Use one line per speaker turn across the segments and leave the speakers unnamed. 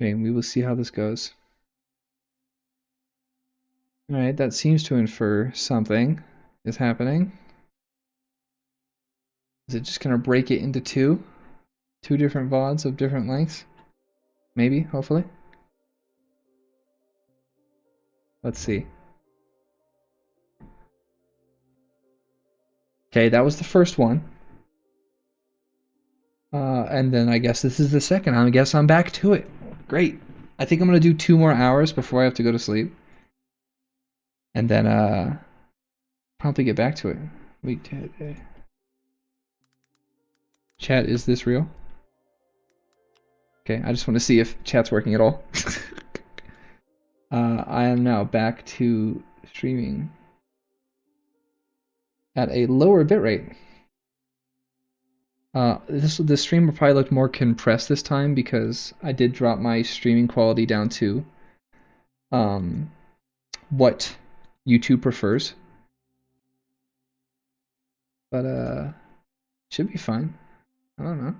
Okay, we will see how this goes. Alright, that seems to infer something is happening. Is it just gonna break it into two? Two different VODs of different lengths? Maybe, hopefully. Let's see. Okay, that was the first one. And then I guess this is the second. I guess I'm back to it. Great. I think I'm gonna do 2 more hours before I have to go to sleep. And then probably get back to it. Wait, chat, is this real? Okay, I just want to see if chat's working at all. I am now back to streaming at a lower bitrate. The stream will probably look more compressed this time because I did drop my streaming quality down to what YouTube prefers. But should be fine. I don't know.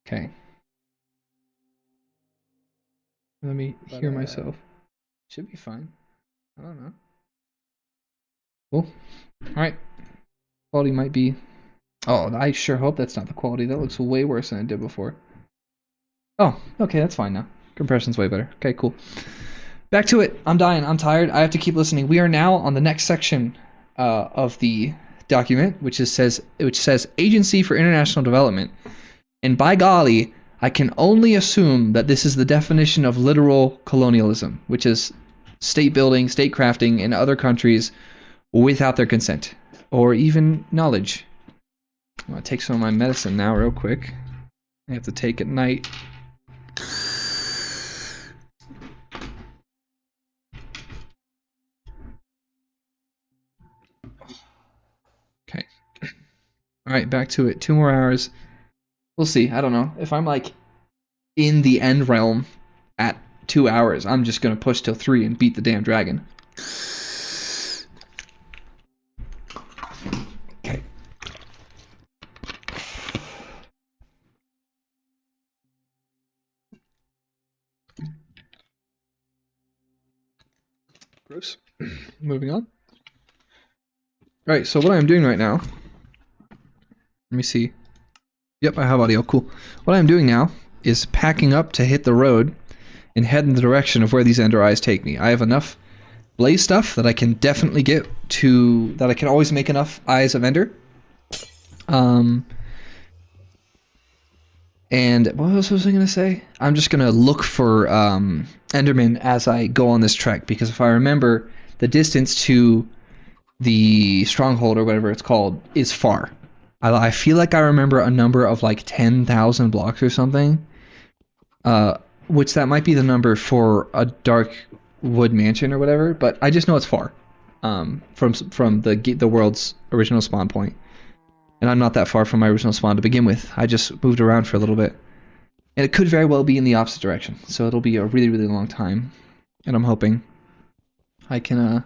Okay. Let me hear myself. Should be fine. I don't know. Cool. Alright. Quality might be... Oh, I sure hope that's not the quality. That looks way worse than it did before. Oh, okay, that's fine now. Compression's way better. Okay, cool. Back to it. I'm dying. I'm tired. I have to keep listening. We are now on the next section of the document, which says Agency for International Development. And by golly, I can only assume that this is the definition of literal colonialism, which is state building, state crafting in other countries without their consent or even knowledge. I'm gonna take some of my medicine now real quick. I have to take at night. Okay. All right, back to it. 2 more hours. We'll see. I don't know. If I'm like in the end realm at 2 hours, I'm just gonna push till 3 and beat the damn dragon. Okay. Gross. Moving on. All right, so what I'm doing right now, let me see. Yep, I have audio. Cool. What I'm doing now is packing up to hit the road and head in the direction of where these Ender Eyes take me. I have enough blaze stuff that I can definitely get to, that I can always make enough Eyes of Ender. And what else was I going to say? I'm just going to look for Enderman as I go on this trek, because if I remember, the distance to the stronghold or whatever it's called is far. I feel like I remember a number of like 10,000 blocks or something, which that might be the number for a dark wood mansion or whatever, but I just know it's far from the world's original spawn point. And I'm not that far from my original spawn to begin with. I just moved around for a little bit. And it could very well be in the opposite direction, so it'll be a really, really long time. And I'm hoping I can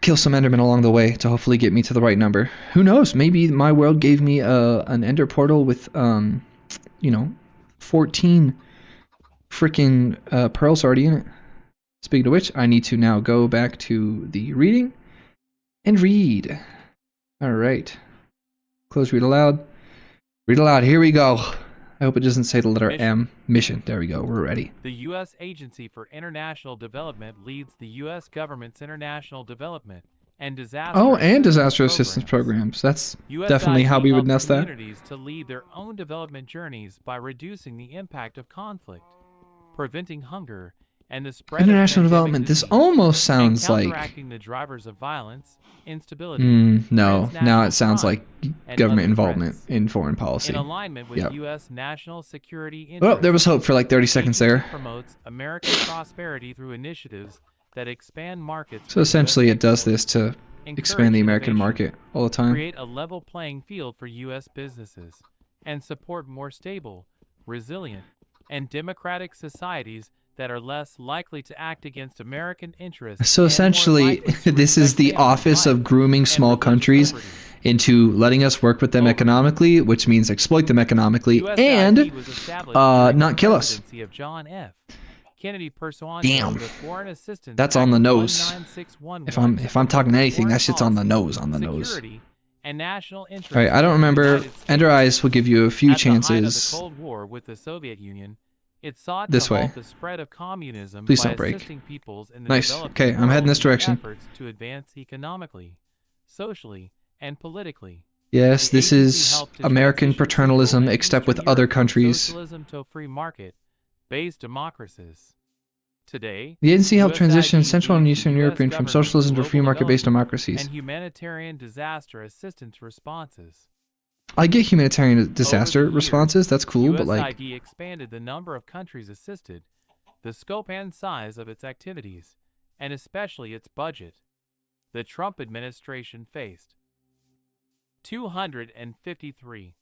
kill some Endermen along the way to hopefully get me to the right number. Who knows? Maybe my world gave me an Ender portal with, you know, 14 freaking pearls already in it. Speaking of which, I need to now go back to the reading and read. All right. Close read aloud. Read aloud. Here we go. I hope it doesn't say the letter M. Mission. There we go. We're ready.
The U.S. Agency for International Development leads the U.S. government's international development and disaster
assistance programs. That's definitely how we would nest that.
Communities to lead their own development journeys by reducing the impact of conflict, preventing hunger, and the spread
international
of
development.
disease,
this almost sounds like
counteracting the drivers of violence, instability.
No, now it sounds like government involvement
threats,
in foreign policy.
in alignment with U.S. national security interests.
Well, there was hope for like 30 seconds there.
Promotes American prosperity through initiatives that expand markets.
So essentially, it does this to expand the American market all the time.
Create a level playing field for U.S. businesses and support more stable, resilient, and democratic societies that are less likely to act against American interests.
So essentially, this is the office of grooming small countries into letting us work with them economically, which means exploit them economically, and
was established during
not
the
kill us.
presidency of John F. Kennedy pursuant
Damn.
to the Foreign Assistance
That's
Act
on the
of
nose.
19611
If I'm talking anything,
foreign
that shit's on the
policy,
nose, on the nose.
security, and national interest.
All right, I don't
of the
remember.
United States.
Ender Eyes will give you a few
At the height of the
chances.
Cold War with the Soviet Union, it sought
This
to
way.
halt the spread of communism
Please
by
don't break.
assisting peoples in the
Nice.
developing
Okay, I'm heading
world
this
in their
direction.
efforts to advance economically, socially, and politically.
Yes,
The
this
agency
is
helped to
American
transition
paternalism,
Central and
except with
Eastern
other
Europe from
countries.
Socialism to free market-based democracies. Today,
The agency helped transition
USAID
Central and
leads
Eastern
the US
European from
government's
socialism to
global
free market-based
development
democracies.
and humanitarian disaster assistance responses.
I get humanitarian
Over
disaster
the years,
responses, that's cool, but like,
USAID expanded the number of countries assisted, the scope and size of its activities, and especially its budget. The Trump administration faced 253.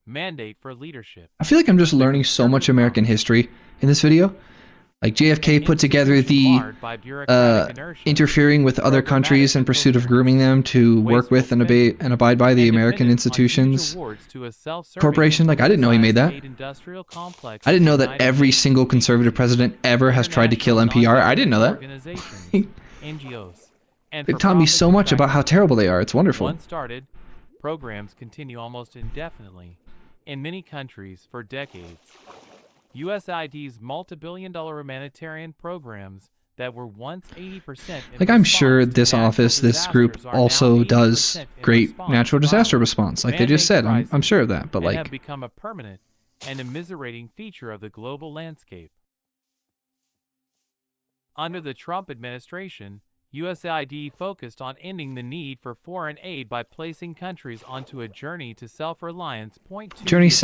Mandate for leadership.
I feel like I'm just learning so much American history in this video. Like JFK put together the interfering with other countries in pursuit of grooming them to work with and abide by the American institutions corporation. Like, I didn't know he made that. I didn't know that every single conservative president ever has tried to kill NPR. I didn't know that. It taught me so much about how terrible they are. It's wonderful.
Once started, programs continue almost indefinitely in many countries for decades. USAID's multi-billion-dollar humanitarian programs that were once 80%.
Like, I'm sure this office, this group also does great natural disaster response, like they just said. I'm sure of that, but like,
have become a permanent and immiserating feature of the global landscape. Under the Trump administration, USAID focused on ending the need for foreign aid by placing countries onto a journey to self-reliance.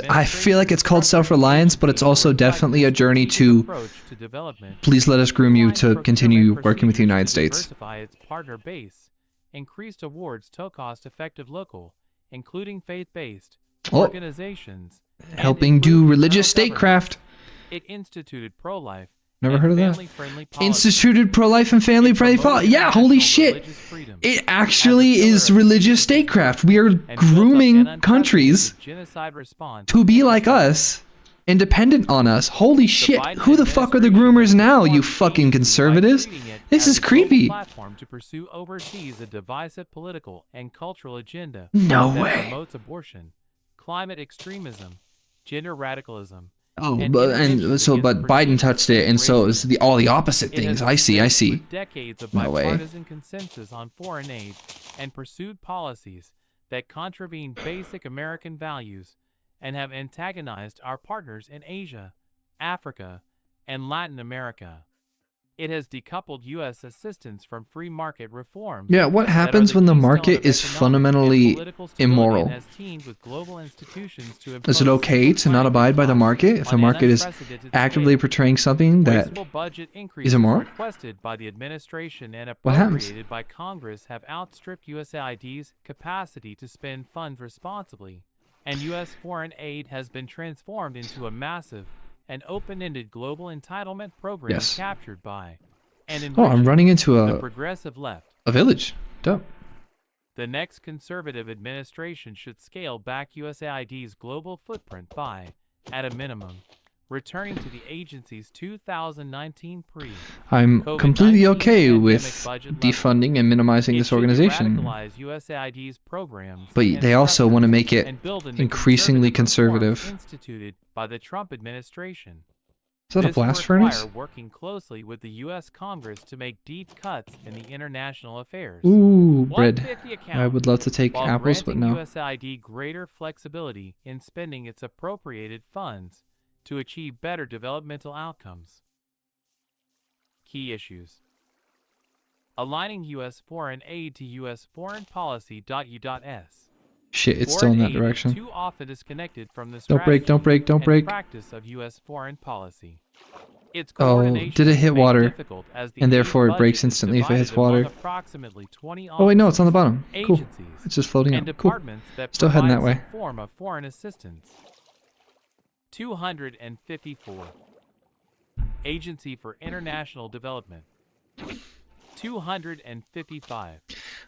I feel like it's called self-reliance, but it's also definitely a journey to please let us groom you to continue working with the United States.
Diversify its partner base, increased awards to cost-effective local, including faith-based organizations,
helping do religious statecraft.
It instituted pro-life.
Never heard of that. Instituted pro-life and family-friendly policy. Yeah, holy shit. It actually is religious statecraft. We are grooming countries to be like us, independent on us. Holy shit. Who the fuck are the groomers now, you fucking conservatives? This is creepy.
To pursue overseas a divisive political and cultural agenda
no
that
way.
promotes abortion, climate extremism, gender radicalism.
Oh, but Biden touched it, and so it was all the opposite things. I see.
Decades of
No way.
bipartisan consensus on foreign aid and pursued policies that contravene basic American values and have antagonized our partners in Asia, Africa, and Latin America. It has decoupled U.S. assistance from free market reforms.
Yeah, what happens when the market is fundamentally immoral? Is it okay to not abide by the market if the market is actively portraying something that is immoral?
Requested by the administration and
What happens?
appropriated by Congress have outstripped USAID's capacity to spend funds responsibly, and U.S. foreign aid has been transformed into a massive and open-ended global entitlement program captured by and
I'm running into
the progressive left.
a village. Dope.
The next conservative administration should scale back USAID's global footprint by, at a minimum, returning to the agency's 2019
I'm
COVID-19
completely okay
pandemic
with
budget
defunding and minimizing this organization.
radicalize USAID's programs
But
and
they also want to make it
and build in the
increasingly
conservative
conservative.
reforms instituted by the Trump administration.
Is that a
This will
blast
require
furnace?
working closely with the U.S. Congress to make deep cuts in the international affairs.
Ooh, bread.
150 account,
I would love to take
while
apples, but
granting
no.
USAID greater flexibility in spending its appropriated funds to achieve better developmental outcomes. Key issues: aligning U.S. foreign aid to U.S. foreign policy.U.S.
Shit, it's still in that
Foreign aid is
direction.
too often disconnected from the
Don't break, don't break, don't
and
break.
practice of U.S. foreign policy. Its
Oh,
coordination
did it hit
is made
water?
difficult as the
And
aid
therefore it
budget
breaks
is
instantly if it hits
divided among
water.
approximately 20
Oh wait, no, it's on the bottom. Cool.
agencies,
It's just floating
and
out. Cool.
departments that
Still heading that
provide
way.
some form of foreign assistance. 254. Agency for International Development. 255.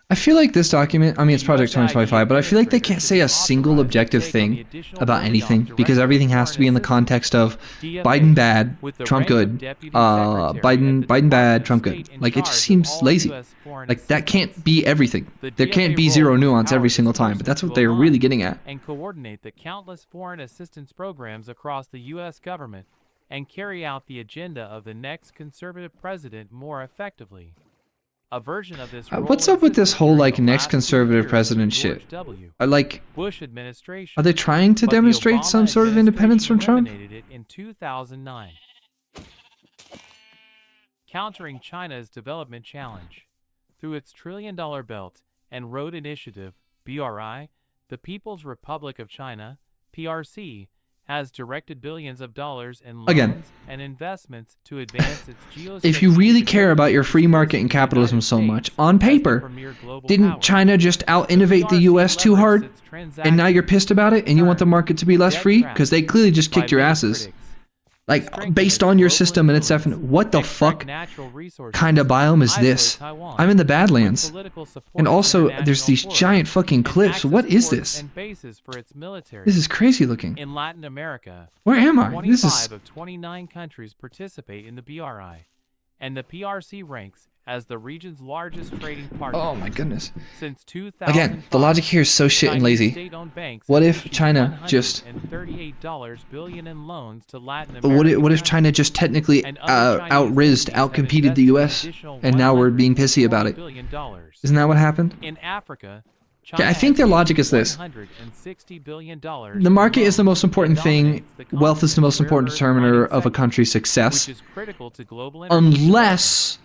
I feel like this document, I mean, it's Project 2025, but I feel like they can't say a single objective thing about anything because everything has to be in the context of Biden bad, Trump good, Biden bad, Trump good. Like, it just seems lazy. Like, that can't be everything. There can't be zero nuance every single time, but that's what they're really getting at.
And coordinate the countless foreign assistance programs across the U.S. government and carry out the agenda of the next conservative president more effectively. A version of this
What's up with this whole, like, next conservative president shit?
Bush administration.
Are they trying to demonstrate some sort of independence from Trump?
It in 2009. Countering China's development challenge. Through its trillion-dollar Belt and Road Initiative, BRI, the People's Republic of China, PRC, has directed billions of dollars in loans and investments to advance its geostrategic.
If you really care about your free market and capitalism so much, on paper, didn't China just out-innovate the US too hard? And now you're pissed about it and you want the market to be less free? Because they clearly just kicked your asses. Like, based on your system and its definition, what the fuck kind of biome is this? I'm in the Badlands. And also, there's these giant fucking cliffs. What is this? This is crazy looking.
In Latin America,
where am I?
25 of 29 countries participate in the BRI, and the PRC ranks as the region's largest trading partner.
Oh my goodness.
Since 2005,
again, the logic here is so shit and lazy. What if China just
$138 billion in loans to Latin America?
What if China just technically outcompeted the US and now we're being pissy about it? Isn't that what happened?
In Africa,
okay, I think their logic is this. The market is the most important thing. Wealth is the most important determiner of a country's success. Unless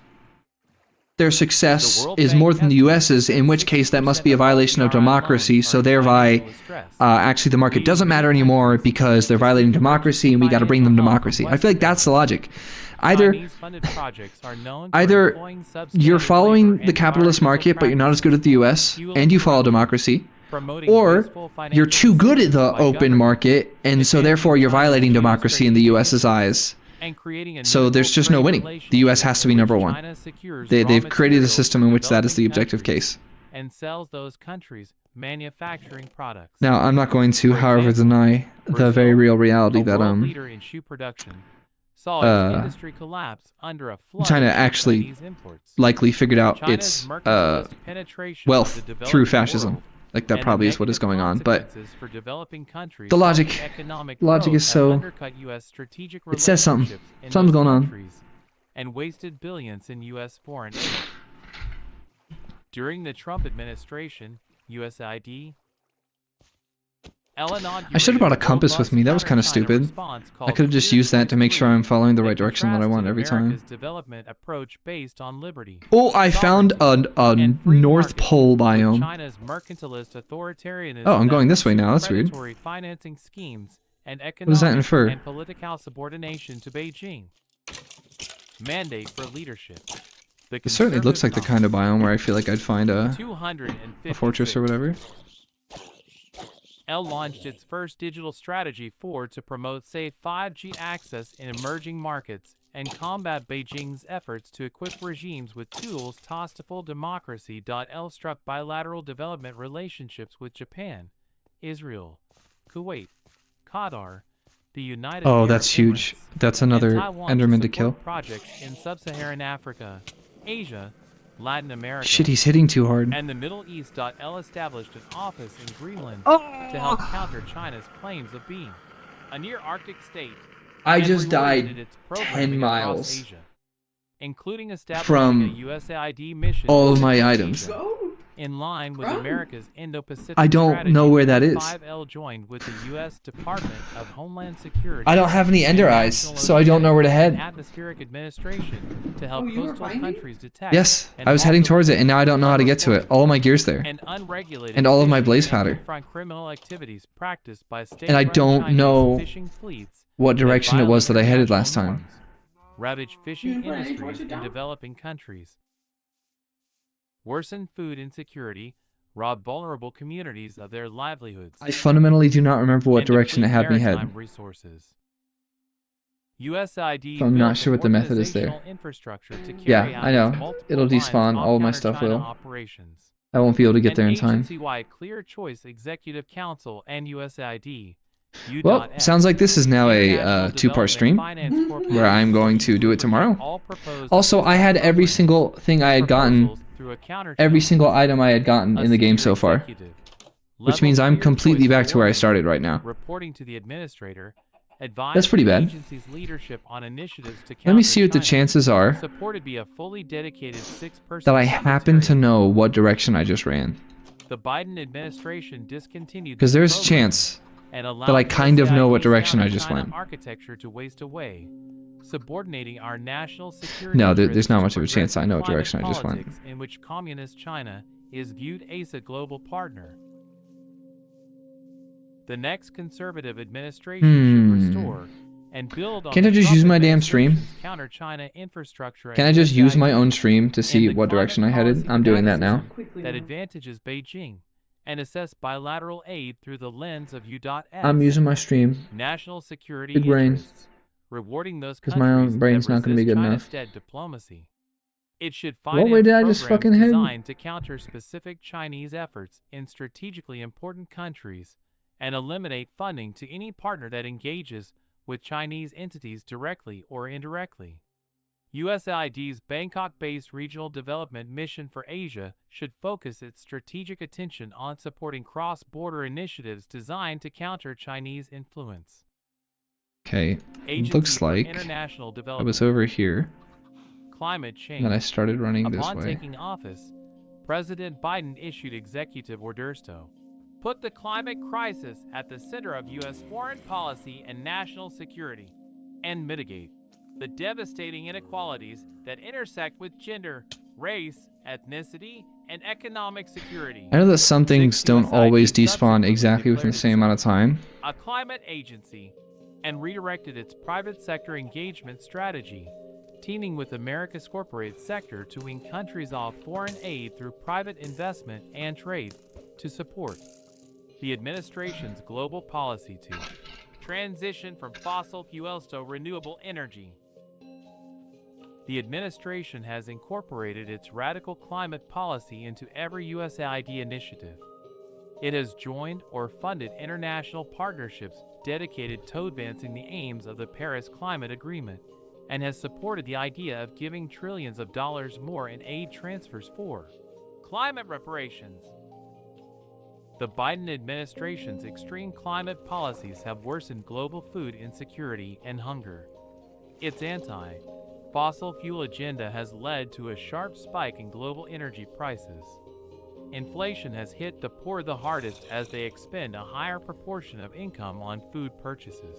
their success is more than the US's, in which case that must be a violation of democracy, so thereby actually the market doesn't matter anymore because they're violating democracy and we got to bring them democracy. I feel like that's the logic. Either you're following the capitalist market but you're not as good at the US and you follow democracy, or you're too good at the open market and so therefore you're violating democracy in the US's eyes. So there's just no winning. The US has to be number one. They've created a system in which that is the objective case.
And sells those countries manufacturing products.
Now, I'm not going to, however, deny the very real reality that China actually likely figured out its wealth through fascism. Like, that probably is what is going on, but the logic is so, it says something. Something's going on.
And wasted billions in U.S. foreign aid. During the Trump administration, USAID.
I should have brought a compass with me. That was kind of stupid. I could have just used that to make sure I'm following the right direction that I want every time. Oh, I found a North Pole biome. Oh, I'm going this way now. That's weird. What does that infer?
Mandate for leadership.
It certainly looks like the kind of biome where I feel like I'd find a fortress or whatever.
Launched its first digital strategy forward to promote safe 5G access in emerging markets and combat Beijing's efforts to equip regimes with tools to full democracy. Struck bilateral development relationships with Japan, Israel, Kuwait, Qatar, the United
Arab that's huge. That's another Enderman to kill.
Projects in sub-Saharan Africa, Asia, Latin America.
Shit, he's hitting too hard.
And the Middle East. Established an office in Greenland to help counter China's claims of being a near Arctic state.
I just died 10 miles
Asia, including establishing
from
a USAID mission
all of my items.
In line with America's Indo-Pacific
I don't know where that is.
5L joined with the U.S. Department of Homeland Security.
I don't have any ender eyes, so I don't know where to head.
Atmospheric administration to help coastal countries detect.
Yes, I was heading towards it, and now I don't know how to get to it. All of my gear's there, and all of my blaze powder. And I don't know what direction it was that I headed last time.
Ravage fishing industries in developing countries. Worsen food insecurity, rob vulnerable communities of their livelihoods.
I fundamentally do not remember what direction it had me head.
Resources. USAID
So I'm not
built
sure
an
what the method is there.
organizational infrastructure to carry
Yeah,
out
I
its
know.
multiple
It'll
lines
despawn.
of
All of my
counter
stuff
China
will.
operations.
I won't be able to get
An
there in time.
agency-wide Clear Choice Executive Council and USAID,
Well,
U.S.
sounds like this is now
International
a two-part
Development
stream
Finance
where I'm
Corporation
going to do it
review
tomorrow.
all proposed
Also, I
assistance
had every
programs
single thing I had gotten,
proposals through a counter
every
challenge.
single item I had gotten
A
in the game
senior
so far,
executive,
which
level
means I'm
Clear
completely
Choice
back to where I
coordinator,
started right now.
reporting to the administrator,
That's
advised
pretty
the
bad.
agency's leadership on initiatives to counter
Let me see what the
China,
chances are
supported by a fully dedicated 6-person
that I happen to know what direction I just ran.
The Biden administration discontinued
Because
this
there's a
program
chance
and allowed
that I kind of know what
USAID's
direction I
counter
just
China
went.
architecture to waste away, subordinating our national security
No,
interests
there's not
to
much of a chance I know what
progressive
direction I just went.
politics in which communist China is viewed as a global partner. The next conservative administration should restore and build on
Can't
the
I just
Trump
use my damn stream?
administration's counter-China infrastructure.
Can I just use my own stream to see what direction I headed? I'm doing that now.
That advantages Beijing and assess bilateral aid through the lens of U.S.
I'm using my stream.
national security
Big brain.
interests, rewarding those
Because
countries
my own brain's
that
not going to be
resist
good
China's
enough.
dead diplomacy. It should
What way
finance
did I just
programs
fucking head?
designed to counter specific Chinese efforts in strategically important countries and eliminate funding to any partner that engages with Chinese entities directly or indirectly. USAID's Bangkok-based Regional Development Mission for Asia should focus its strategic attention on supporting cross-border initiatives designed to counter Chinese influence.
Okay,
Agency
looks
for
like
International
I
Development.
was over here,
Climate change.
and then I started running this
Upon
way.
taking office, President Biden issued Executive Orders to put the climate crisis at the center of U.S. foreign policy and national security, and mitigate the devastating inequalities that intersect with gender, race, ethnicity, and economic security.
I know that some things don't
USAID
always despawn
subsequently
exactly within the
declared
same amount of time.
a climate agency and redirected its private sector engagement strategy, teaming with America's corporate sector to wean countries off foreign aid through private investment and trade to support the administration's global policy to transition from fossil fuels to renewable energy. The administration has incorporated its radical climate policy into every USAID initiative. It has joined or funded international partnerships dedicated to advancing the aims of the Paris Climate Agreement and has supported the idea of giving trillions of dollars more in aid transfers for climate reparations. The Biden administration's extreme climate policies have worsened global food insecurity and hunger. Its anti-fossil fuel agenda has led to a sharp spike in global energy prices. Inflation has hit the poor the hardest as they expend a higher proportion of income on food purchases.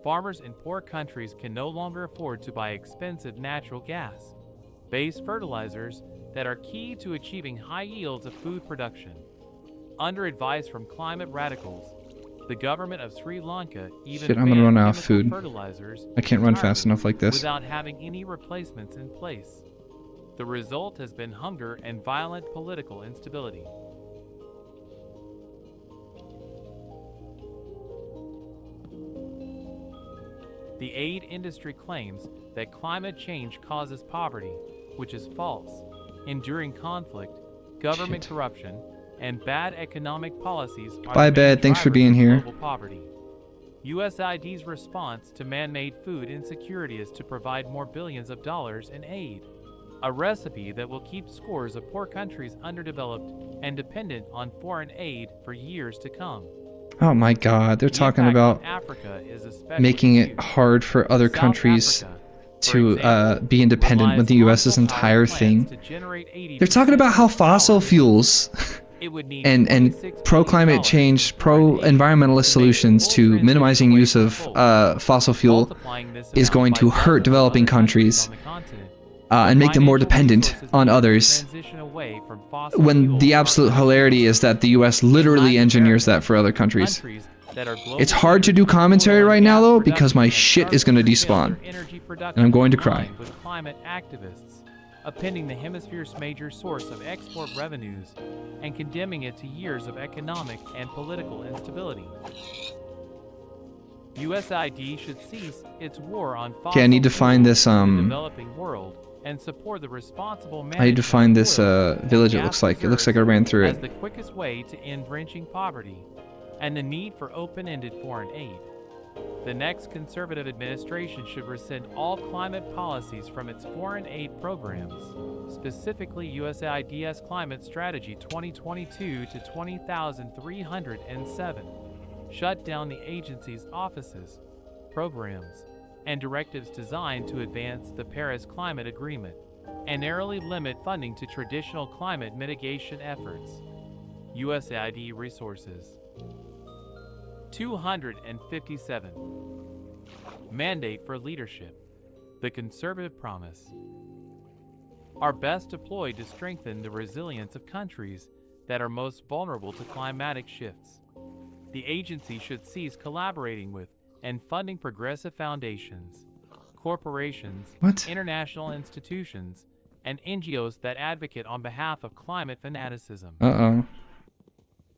Farmers in poor countries can no longer afford to buy expensive natural gas-based fertilizers that are key to achieving high yields of food production. Under advice from climate radicals, the government of Sri Lanka even
Shit, I'm gonna
banned
run out of
chemical
food.
fertilizers
I can't run
entirely
fast enough like this.
without having any replacements in place. The result has been hunger and violent political instability. The aid industry claims that climate change causes poverty, which is false. Enduring conflict, government corruption, and bad economic policies are
Bye,
the main
Bed. Thanks for
drivers
being
of
here.
global poverty. USAID's response to man-made food insecurity is to provide more billions of dollars in aid, a recipe that will keep scores of poor countries underdeveloped and dependent on foreign aid for years to come.
Oh my god, they're
The
talking
impact
about
on Africa is especially
making it
huge.
hard for other
South
countries
Africa, for
to
example,
be independent with the
relies on
US's
fossil power
entire
plants
thing.
to generate 80%
They're talking about how
of
fossil
power.
fuels
It would need
and
$26
pro-climate
billion
change,
in foreign aid
pro-environmentalist
to make
solutions
full
to
transition
minimizing
away
use
from
of
coal.
fossil fuel
Multiplying this
is
amount
going
by
to
dozens
hurt
of
developing
other countries
countries
on the continent.
and make them more
Financial
dependent
resources
on
needed to
others,
transition away from fossil
when
fuels
the
are
absolute
immense.
hilarity is that the US literally
Latin
engineers
America,
that for other countries.
Countries that are global
It's hard to
leaders
do
in
commentary
oil and
right now
gas
though
production
because my
have
shit is
started
gonna
to curtail
despawn.
their energy production
And I'm going to
in
cry.
line with climate activists, upending the hemisphere's major source of export revenues and condemning it to years of economic and political instability. USAID should cease its war on fossil
Okay, I need to find
fuels
this,
in the developing world and support the responsible management
I need to find
of
this,
oil and
village it
gas
looks like. It looks like I
reserves
ran through
as
it.
the quickest way to end drenching poverty and the need for open-ended foreign aid. The next conservative administration should rescind all climate policies from its foreign aid programs, specifically USAID's Climate Strategy 2022 to 20,307. Shut down the agency's offices, programs, and directives designed to advance the Paris Climate Agreement, and narrowly limit funding to traditional climate mitigation efforts. USAID resources. 257. Mandate for leadership. The conservative promise. Are best deployed to strengthen the resilience of countries that are most vulnerable to climatic shifts. The agency should cease collaborating with and funding progressive foundations, corporations,
What?
international institutions, and NGOs that advocate on behalf of climate fanaticism.
Uh-oh.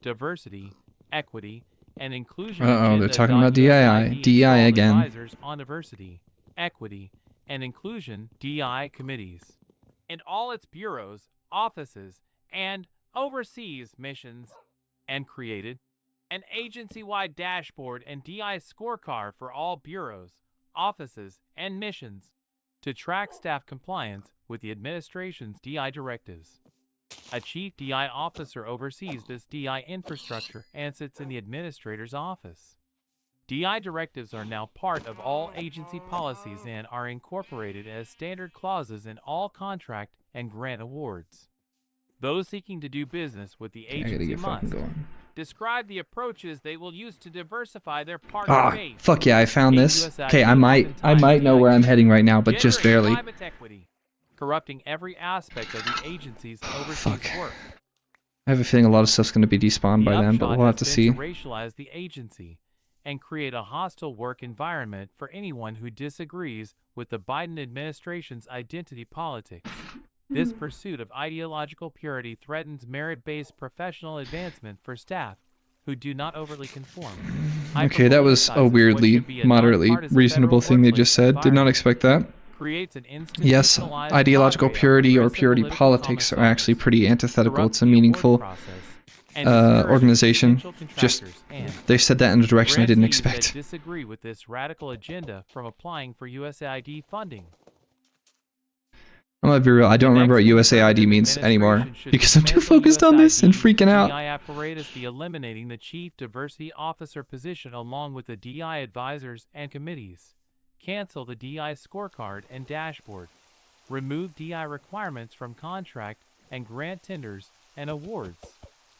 Diversity, equity, and inclusion.
Uh-oh, they're talking about DEI. DEI again.
Advisors on diversity, equity, and inclusion (DEI) committees in all its bureaus, offices, and overseas missions, and created an agency-wide dashboard and DEI scorecard for all bureaus, offices, and missions to track staff compliance with the administration's DEI directives. A chief DEI officer oversees this DEI infrastructure and sits in the administrator's office. DEI directives are now part of all agency policies and are incorporated as standard clauses in all contract and grant awards. Those seeking to do business with the
I gotta
agency
get fucking
must
going.
describe the approaches they will use to diversify their partner base.
Fuck yeah, I found this.
USAID
Okay, I might know where I'm heading right now, but just
Gender and
barely.
climate equity, corrupting every aspect of the agency's overseas
Fuck.
work.
I have a feeling a lot of stuff's gonna be despawned by then, but
upshot
we'll have
has
to
been
see.
racialize the agency and create a hostile work environment for anyone who disagrees with the Biden administration's identity politics. This pursuit of ideological purity threatens merit-based professional advancement for staff who do not overtly conform.
Okay, that was a weirdly, moderately reasonable thing they just said. Did not expect that.
Creates an
Yes,
institutionalized
ideological
cadre of
purity or
progressive
purity
political
politics are actually
commissars,
pretty antithetical. It's a
corrupt the award
meaningful
process, and discourage
organization.
potential
Just
contractors and
they said that in a direction I didn't
grantees that
expect.
disagree with this radical agenda from applying for USAID funding.
I'm gonna be real. I don't remember what USAID means anymore because I'm too focused on this and freaking out.
DEI apparatus be eliminating the chief diversity officer position along with the DEI advisors and committees. Cancel the DEI scorecard and dashboard. Remove DEI requirements from contract and grant tenders and awards.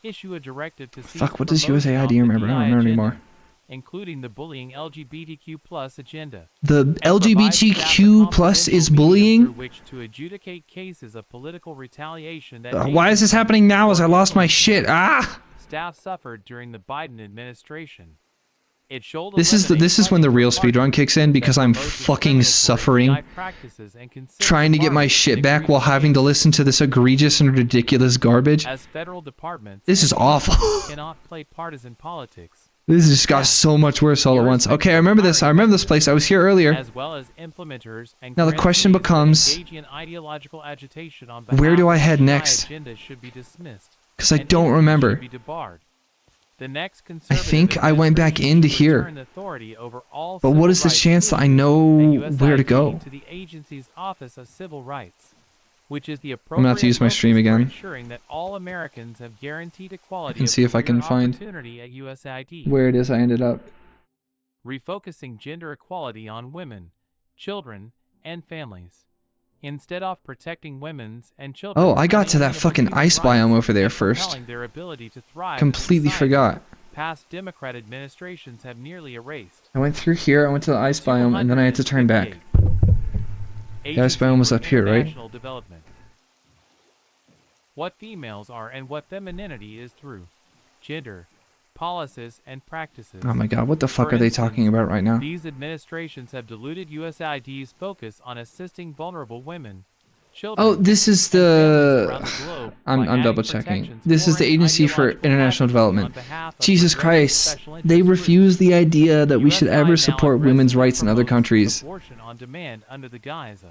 Issue a directive to cease
Fuck, what does
promotion
USAID
of the
remember? I don't
DEI
remember
agenda,
anymore.
including the bullying LGBTQ+ agenda.
The
And provide staff
LGBTQ
a
plus is
confidential medium
bullying?
through which to adjudicate cases of political retaliation that
Why is this happening now as I lost my shit?
staff suffered during the Biden administration. It should
This is when the real speedrun kicks in because I'm fucking suffering trying to get my shit back while having to listen to this egregious and ridiculous garbage.
As federal departments
This is
and
awful.
cannot play partisan politics.
This just got so much worse all at once. Okay, I remember this. I remember this place. I was here earlier.
As well as implementers and
Now the question
grantees that
becomes,
engage in ideological agitation on
where do
behalf
I
of
head
the
next?
agenda should be dismissed.
Because I
and
don't
entities
remember.
should be debarred. The next
I
conservative
think I went back
administration
into
should
here.
return authority over all
But what
civil
is the
rights
chance that I
issues
know
at
where to
USAID
go?
to the agency's Office of Civil Rights, which is the
I'm gonna have to
appropriate
use my stream
focus for
again
ensuring that all Americans have guaranteed equality
and
of
see if I can
career
find
opportunity at USAID.
where it is I ended up.
Refocusing gender equality on women, children, and families, instead of protecting women's and children's
Oh, I got to that
unalienable
fucking
human
ice
rights
biome over there
and
first.
propelling their ability to thrive in
Completely
society.
forgot.
Past Democrat administrations have nearly erased.
I went through here, I went to the ice biome, and then I had to turn back.
258.
The ice biome was
Agency
up
for
here, right?
International Development. What females are and what femininity is through gender, policies, and practices.
Oh my god, what the fuck
For
are they
instance,
talking about right now?
These administrations have diluted USAID's focus on assisting vulnerable women, children,
Oh, this is
and families around
the...
the globe
I'm
by
double
adding
checking.
protections
This is
for
the
and
Agency for
ideological
International
advocacy
Development.
on behalf of
Jesus
progressive
Christ.
special
They
interest groups.
refuse the idea that we should
USI
ever
now
support women's
aggressively
rights in other
promotes
countries.
abortion on demand under the guise of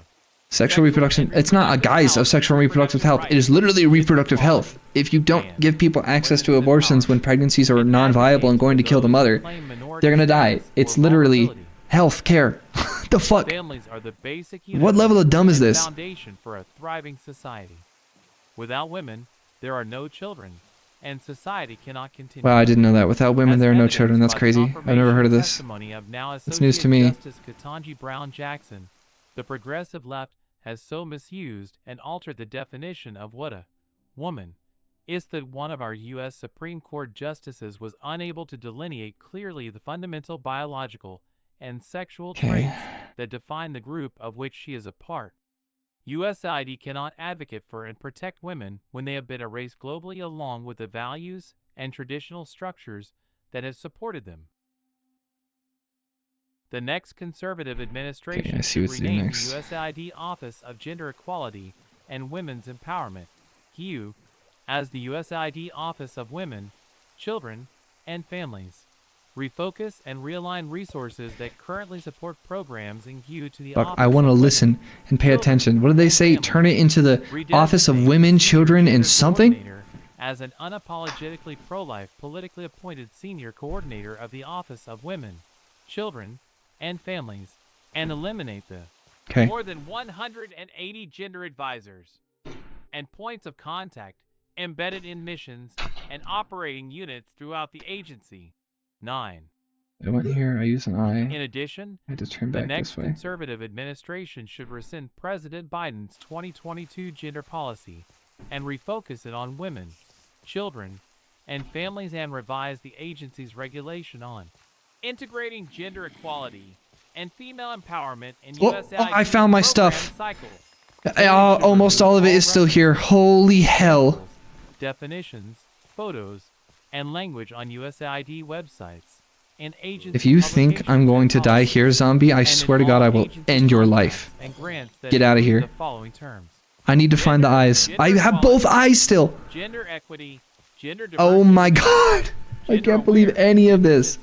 Sexual reproduction, it's not a guise of sexual and reproductive health. It is literally reproductive health. If you don't give people access to abortions when pregnancies are non-viable and going to kill the mother, they're gonna die. It's literally health care. The fuck?
Families are the basic
What level of dumb is
and
this?
foundation for a thriving society. Without women, there are no children, and society cannot continue.
Wow, I didn't know that. Without women,
As
there are no
evidenced
children. That's
by
crazy. I've never
confirmation
heard of this.
testimony of now
It's news to
Associate
me.
Justice Ketanji Brown Jackson, the progressive left has so misused and altered the definition of what a woman is that one of our U.S. Supreme Court justices was unable to delineate clearly the fundamental biological and sexual traits that define the group of which she is a part. USID cannot advocate for and protect women when they have been erased globally along with the values and traditional structures that have supported them. The next conservative administration
I see
should
what's to do
rename
next.
the USAID Office of Gender Equality and Women's Empowerment, HUE, as the USAID Office of Women, Children, and Families. Refocus and realign resources that currently support programs in HUE to the
Fuck,
Office
I want to
of
listen
Women,
and pay
Children,
attention. What did they say?
and
Turn it into the
Redesignate
Office of
the
Women,
Senior
Children, and
Gender
something?
Coordinator as an unapologetically pro-life, politically appointed senior coordinator of the Office of Women, Children, and Families, and eliminate the
Okay.
more than 180 gender advisors and points of contact embedded in missions and operating units throughout the agency. 9.
I went here. I use an eye.
In addition,
I had to turn
the
back
next
this way.
conservative administration should rescind President Biden's 2022 gender policy and refocus it on women, children, and families and revise the agency's regulation on integrating gender equality and female empowerment in USAID
I found my
program
stuff.
cycle.
Almost all of it is still here. Holy hell.
Definitions, photos, and language on USAID websites and agency
If you think I'm going to die here, zombie, I swear to God I will end your life. Get outta here.
The following terms:
I need to find the eyes. I have both eyes still.
gender equity, gender
Oh
diversity,
my God. I can't believe any of this.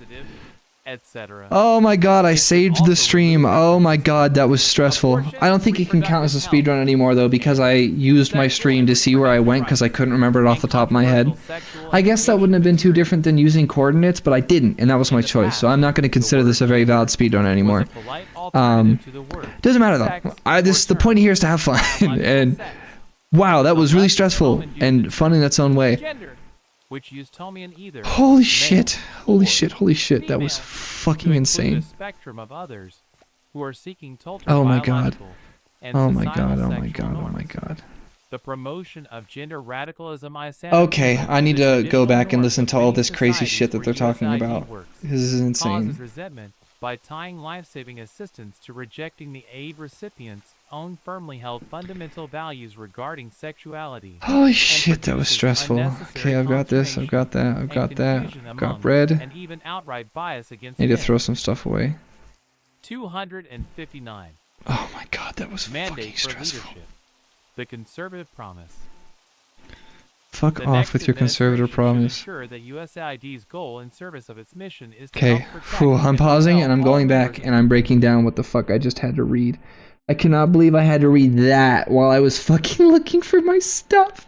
etc.
Oh my God, I saved the stream. Oh my God, that was stressful. I don't think it can count as a speedrun anymore though, because I used my stream to see where I went because I couldn't remember it off the top of my head. I guess that wouldn't have been too different than using coordinates, but I didn't, and that was my choice, so I'm not going to consider this a very valid speedrun anymore. Doesn't matter though. The point here is to have fun, and wow, that was really stressful and fun in its own way.
Which use Tomian either.
Holy shit, holy shit, holy shit, that was fucking insane.
A spectrum of others who are seeking total
Oh my God.
biological and
Oh my
societal
God, oh my
sexual
God, oh my
norms.
God.
The promotion of gender radicalism
Okay, I need to go back and listen to all this crazy shit that they're talking about. This is
causes
insane.
resentment by tying life-saving assistance to rejecting the aid recipient's own firmly held fundamental values regarding sexuality.
Holy shit, that was stressful. Okay, I've got this, I've got that, I've got that. I've got bread.
And even outright bias against
Need to
men.
throw some stuff away.
259.
Oh my God, that was fucking
Mandate for
stressful.
leadership. The conservative promise.
Fuck
The
off
next
with your conservative
administration should
promise.
ensure that USAID's goal in service of its mission is to
Okay,
help protect
I'm
and
pausing
develop
and I'm
all
going back
members
and I'm breaking down what the fuck I just had to read. I cannot believe I had to read that while I was fucking looking for my stuff.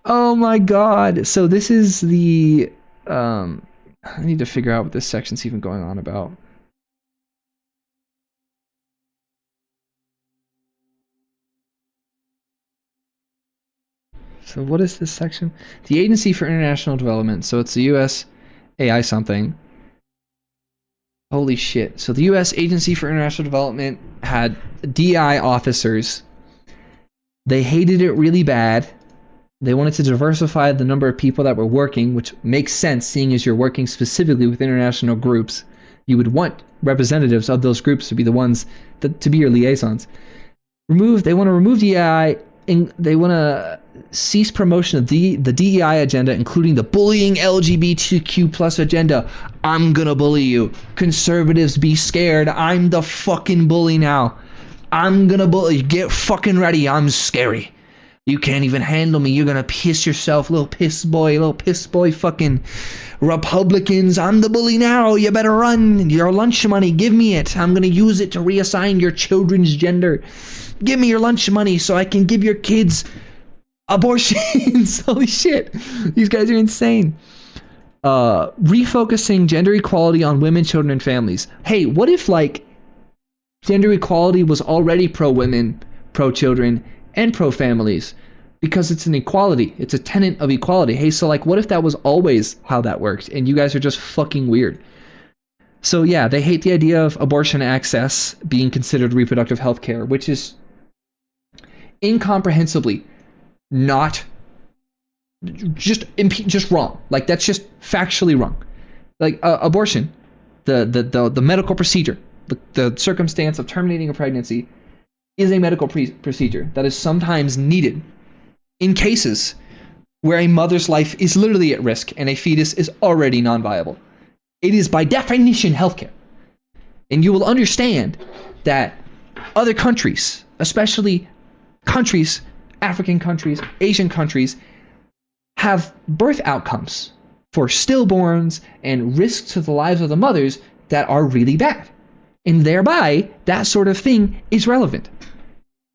Oh my God. So this is the, I need to figure out what this section's even going on about. So what is this section? The Agency for International Development. So it's the US AI something. Holy shit. So the US Agency for International Development had DI officers. They hated it really bad. They wanted to diversify the number of people that were working, which makes sense seeing as you're working specifically with international groups. You would want representatives of those groups to be the ones to be your liaisons. They want to remove DI. They want to cease promotion of the DEI agenda, including the bullying LGBTQ plus agenda. I'm gonna bully you. Conservatives, be scared. I'm the fucking bully now. I'm gonna bully. Get fucking ready. I'm scary. You can't even handle me. You're gonna piss yourself, little piss boy fucking Republicans. I'm the bully now. You better run. Your lunch money, give me it. I'm gonna use it to reassign your children's gender. Give me your lunch money so I can give your kids abortions. Holy shit. These guys are insane. Refocusing gender equality on women, children, and families. Hey, what if like gender equality was already pro-women, pro-children, and pro-families? Because it's an equality. It's a tenet of equality. Hey, so like what if that was always how that worked and you guys are just fucking weird? So yeah, they hate the idea of abortion access being considered reproductive health care, which is incomprehensibly not just wrong. Like that's just factually wrong. Like abortion, the medical procedure, the circumstance of terminating a pregnancy is a medical procedure that is sometimes needed in cases where a mother's life is literally at risk and a fetus is already non-viable. It is by definition healthcare. And you will understand that other countries, especially countries, African countries, Asian countries, have birth outcomes for stillborns and risks to the lives of the mothers that are really bad. And thereby, that sort of thing is relevant.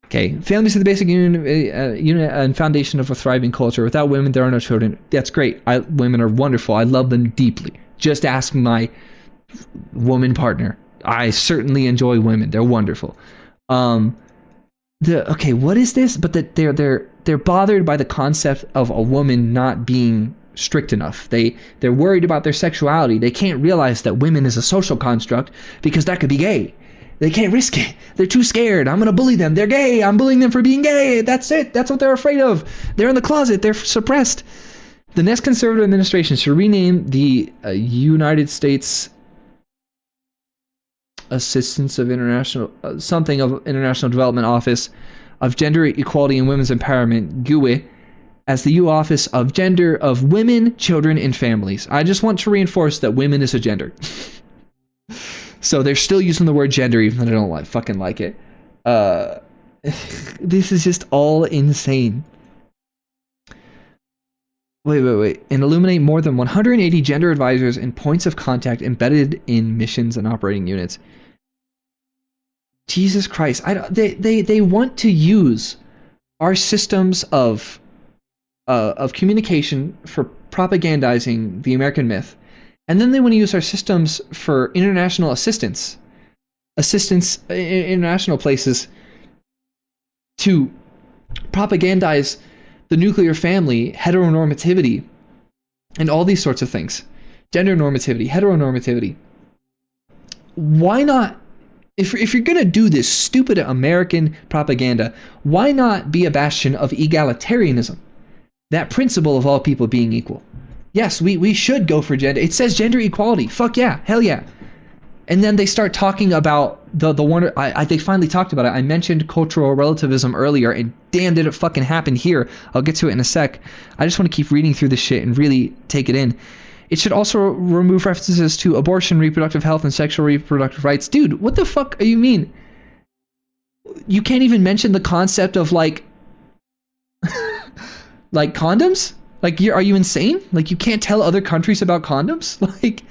Okay, families are the basic unit and foundation of a thriving culture. Without women, there are no children. That's great. Women are wonderful. I love them deeply. Just ask my woman partner. I certainly enjoy women. They're wonderful. Okay, what is this? But that they're bothered by the concept of a woman not being strict enough. They're worried about their sexuality. They can't realize that women is a social construct because that could be gay. They can't risk it. They're too scared. I'm going to bully them. They're gay. I'm bullying them for being gay. That's it. That's what they're afraid of. They're in the closet. They're suppressed. The next conservative administration should rename the United States Assistance of International International Development Office of Gender Equality and Women's Empowerment, GUE, as the U Office of Gender of Women, Children, and Families. I just want to reinforce that women is a gender. So they're still using the word gender even though they don't fucking like it. This is just all insane. Wait. And illuminate more than 180 gender advisors and points of contact embedded in missions and operating units. Jesus Christ. They want to use our systems of communication for propagandizing the American myth. And then they want to use our systems for international assistance in international places to propagandize the nuclear family, heteronormativity, and all these sorts of things. Gender normativity, heteronormativity. Why not, if you're going to do this stupid American propaganda, why not be a bastion of egalitarianism? That principle of all people being equal. Yes, we should go for gender. It says gender equality. Fuck yeah. Hell yeah. And then they start talking about the one. They finally talked about it. I mentioned cultural relativism earlier, and damn, did it fucking happen here. I'll get to it in a sec. I just want to keep reading through this shit and really take it in. It should also remove references to abortion, reproductive health, and sexual reproductive rights. Dude, what the fuck do you mean? You can't even mention the concept of like condoms? Like, are you insane? Like, you can't tell other countries about condoms? Like,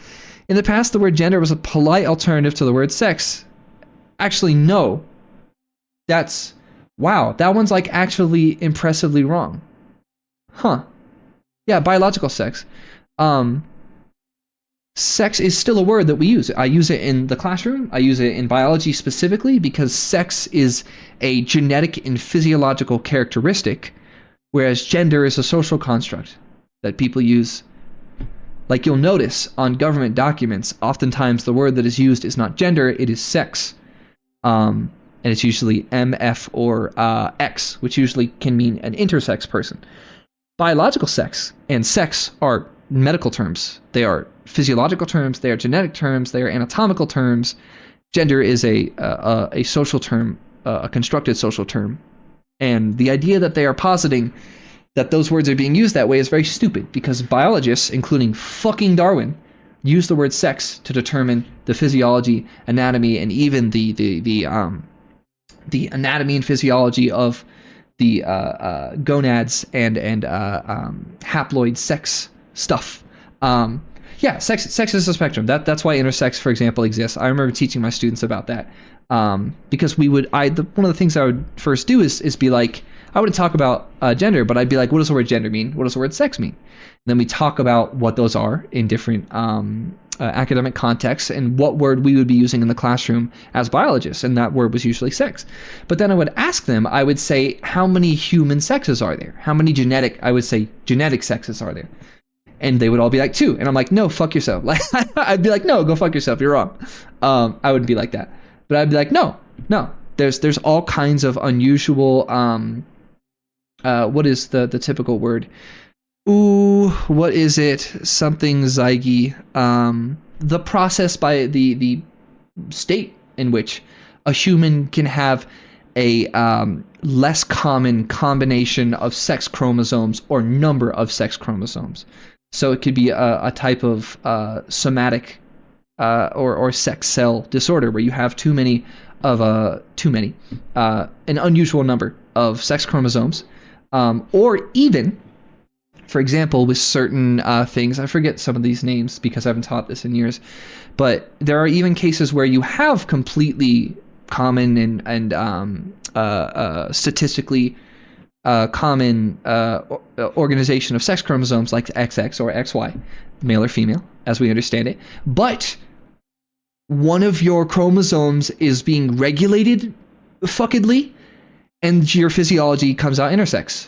in the past, the word gender was a polite alternative to the word sex. Actually, no. Wow, that one's like actually impressively wrong. Huh. Yeah, biological sex. Sex is still a word that we use. I use it in the classroom. I use it in biology specifically because sex is a genetic and physiological characteristic, whereas gender is a social construct that people use. Like you'll notice on government documents, oftentimes the word that is used is not gender, it is sex. And it's usually MF or X, which usually can mean an intersex person. Biological sex and sex are medical terms. They are physiological terms, they are genetic terms, they are anatomical terms. Gender is a social term, a constructed social term. And the idea that they are positing that those words are being used that way is very stupid, because biologists, including fucking Darwin, use the word sex to determine the physiology, anatomy, and even the the anatomy and physiology of the gonads and haploid sex stuff. Sex is a spectrum. That's why intersex, for example, exists. I remember teaching my students about that, because one of the things I would first do is be like, I wouldn't talk about gender, but I'd be like, what does the word gender mean? What does the word sex mean? And then we talk about what those are in different academic contexts and what word we would be using in the classroom as biologists, and that word was usually sex. But then I would ask them, I would say, how many human sexes are there? How many genetic sexes are there? And they would all be like 2. And I'm like, no, fuck yourself. Like, I'd be like, no, go fuck yourself. You're wrong. I wouldn't be like that. But I'd be like, no. There's all kinds of unusual, what is the typical word? Ooh, what is it? Something zygy. The process by the state in which a human can have a less common combination of sex chromosomes or number of sex chromosomes. So it could be a type of somatic or sex cell disorder where you have an unusual number of sex chromosomes, or even, for example, with certain things, I forget some of these names because I haven't taught this in years, but there are even cases where you have completely common and statistically common organization of sex chromosomes like XX or XY, male or female, as we understand it, but one of your chromosomes is being regulated fuckedly and your physiology comes out intersex.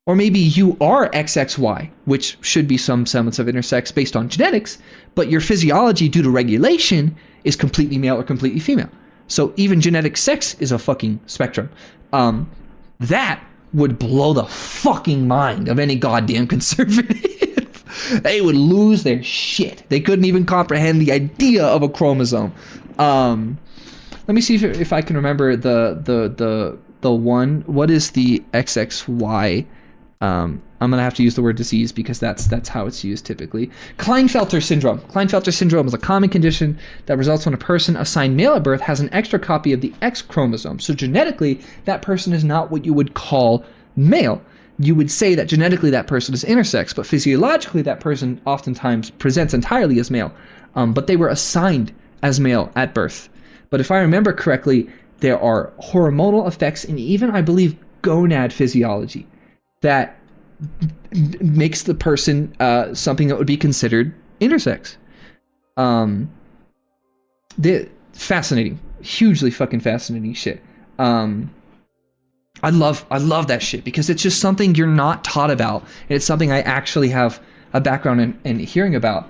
Or maybe you are XXY, which should be some semblance of intersex based on genetics, but your physiology due to regulation is completely male or completely female. So even genetic sex is a fucking spectrum. That would blow the fucking mind of any goddamn conservative. They would lose their shit. They couldn't even comprehend the idea of a chromosome. Let me see if I can remember the one. What is the XXY? I'm gonna have to use the word disease because that's how it's used typically. Klinefelter syndrome. Klinefelter syndrome is a common condition that results when a person assigned male at birth has an extra copy of the X chromosome. So genetically, that person is not what you would call male. You would say that genetically that person is intersex, but physiologically that person oftentimes presents entirely as male. But they were assigned as male at birth. But if I remember correctly, there are hormonal effects and even, I believe, gonad physiology that makes the person something that would be considered intersex. Fascinating, hugely fucking fascinating shit. I love that shit because it's just something you're not taught about, and it's something I actually have a background in hearing about,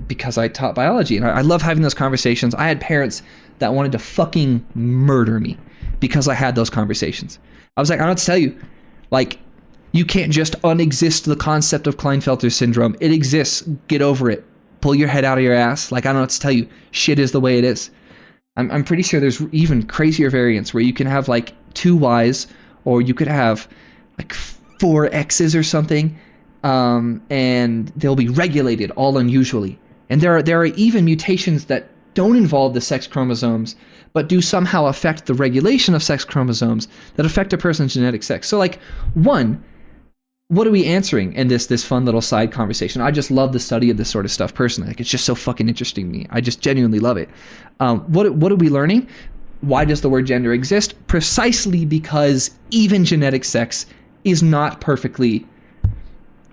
because I taught biology, and I love having those conversations. I had parents that wanted to fucking murder me because I had those conversations. I was like, I don't know what to tell you. Like, you can't just unexist the concept of Klinefelter syndrome. It exists. Get over it. Pull your head out of your ass. Like, I don't know what to tell you. Shit is the way it is. I'm pretty sure there's even crazier variants where you can have like 2 Ys, or you could have like 4 X's or something, and they'll be regulated all unusually. And there are even mutations that don't involve the sex chromosomes, but do somehow affect the regulation of sex chromosomes that affect a person's genetic sex. So like, one, what are we answering in this fun little side conversation? I just love the study of this sort of stuff personally. Like, it's just so fucking interesting to me. I just genuinely love it. What are we learning? Why does the word gender exist? Precisely because even genetic sex is not perfectly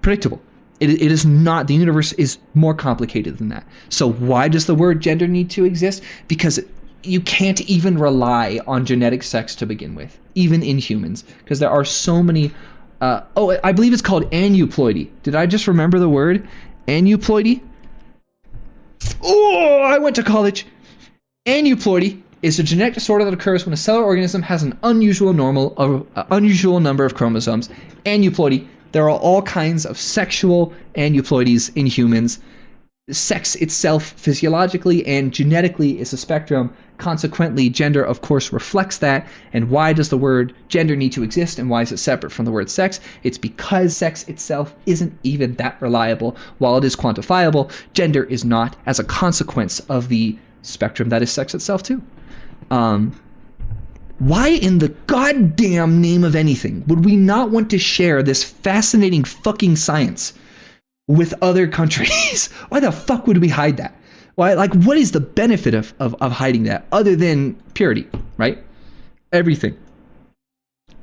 predictable. It is not. The universe is more complicated than that. So why does the word gender need to exist? Because you can't even rely on genetic sex to begin with, even in humans, because there are so many. I believe it's called aneuploidy. Did I just remember the word? Aneuploidy? Oh, I went to college. Aneuploidy is a genetic disorder that occurs when a cellular organism has an unusual number of chromosomes. Aneuploidy. There are all kinds of sexual aneuploidies in humans. Sex itself, physiologically and genetically, is a spectrum. Consequently, gender, of course, reflects that. And why does the word gender need to exist, and why is it separate from the word sex? It's because sex itself isn't even that reliable. While it is quantifiable, gender is not, as a consequence of the spectrum that is sex itself too. Why in the goddamn name of anything would we not want to share this fascinating fucking science with other countries? Why the fuck would we hide that? Why, like, what is the benefit of hiding that other than purity, right? Everything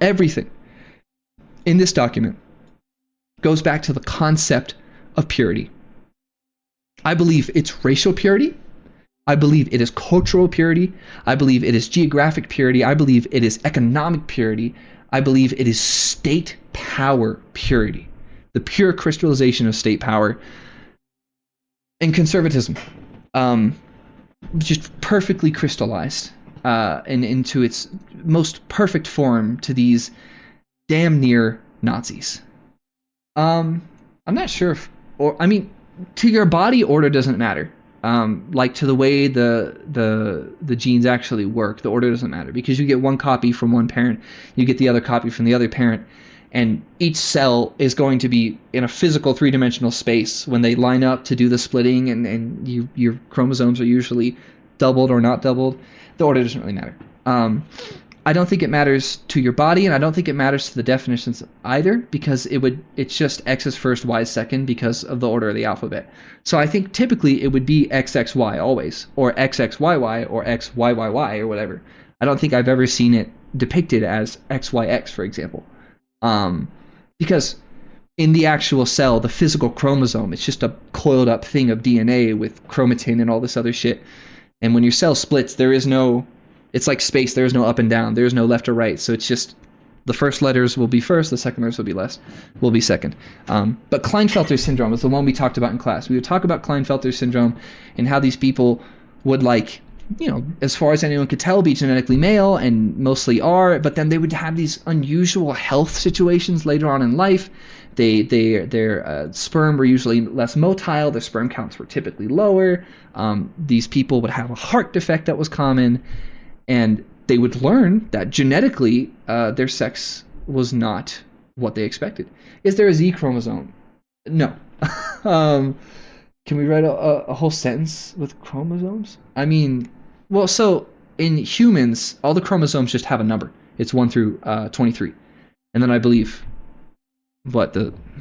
in this document goes back to the concept of purity. I believe it's racial purity. I believe it is cultural purity. I believe it is geographic purity. I believe it is economic purity. I believe it is state power purity. The pure crystallization of state power and conservatism. Just perfectly crystallized and into its most perfect form to these damn near Nazis. I'm not sure if, or I mean, to your body, order doesn't matter. Like to the way the genes actually work, the order doesn't matter because you get one copy from one parent, you get the other copy from the other parent, and each cell is going to be in a physical three-dimensional space when they line up to do the splitting, and your chromosomes are usually doubled or not doubled. The order doesn't really matter. I don't think it matters to your body, and I don't think it matters to the definitions either, because it's just X is first, Y is second because of the order of the alphabet. So I think typically it would be XXY always, or XXYY, or XYYY, or whatever. I don't think I've ever seen it depicted as XYX, for example. Because in the actual cell, the physical chromosome, it's just a coiled up thing of DNA with chromatin and all this other shit. And when your cell splits, there is no... It's like space. There's no up and down. There's no left or right. So it's just the first letters will be first. The second letters will be second. But Klinefelter syndrome is the one we talked about in class. We would talk about Klinefelter syndrome and how these people would, like, you know, as far as anyone could tell, be genetically male and mostly are. But then they would have these unusual health situations later on in life. Their sperm were usually less motile. Their sperm counts were typically lower. These people would have a heart defect that was common. And they would learn that genetically their sex was not what they expected. Is there a Z chromosome? No. Can we write a whole sentence with chromosomes? I mean, well, so in humans, all the chromosomes just have a number. It's 1 through 23. And then I believe, let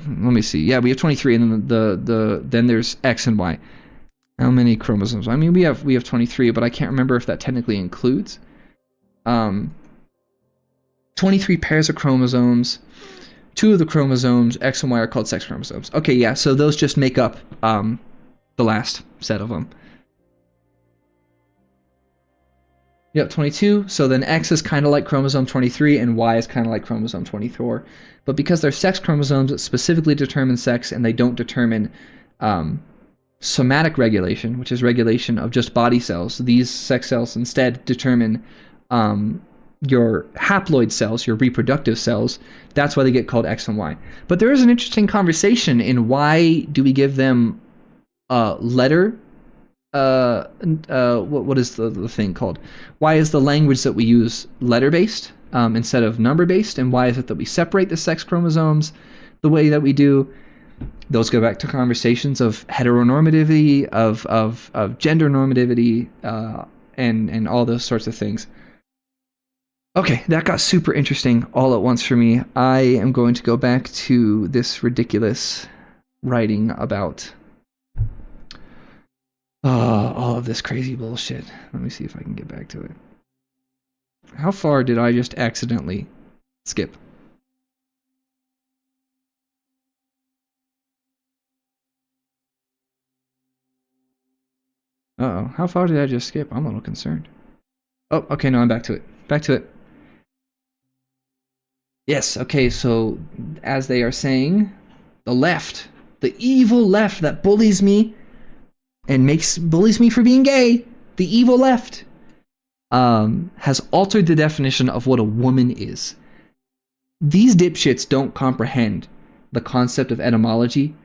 me see. Yeah, we have 23, and then then there's X and Y. How many chromosomes? I mean, we have 23, but I can't remember if that technically includes. 23 pairs of chromosomes. 2 of the chromosomes, X and Y, are called sex chromosomes. Okay, yeah, so those just make up the last set of them. Yep, 22. So then X is kind of like chromosome 23, and Y is kind of like chromosome 24. But because they're sex chromosomes, it specifically determine sex, and they don't determine somatic regulation, which is regulation of just body cells. These sex cells instead determine your haploid cells, your reproductive cells. That's why they get called X and Y. But there is an interesting conversation in why do we give them letter? What is the thing called? Why is the language that we use letter-based instead of number-based? And why is it that we separate the sex chromosomes the way that we do? Those go back to conversations of heteronormativity, of gender normativity, and all those sorts of things. Okay, that got super interesting all at once for me. I am going to go back to this ridiculous writing about all of this crazy bullshit. Let me see if I can get back to it. How far did I just accidentally skip? Uh-oh, how far did I just skip? I'm a little concerned. Oh, okay, no, I'm back to it. Back to it. Yes, okay, so as they are saying, the left, the evil left that bullies me and bullies me for being gay, the evil left, has altered the definition of what a woman is. These dipshits don't comprehend the concept of etymology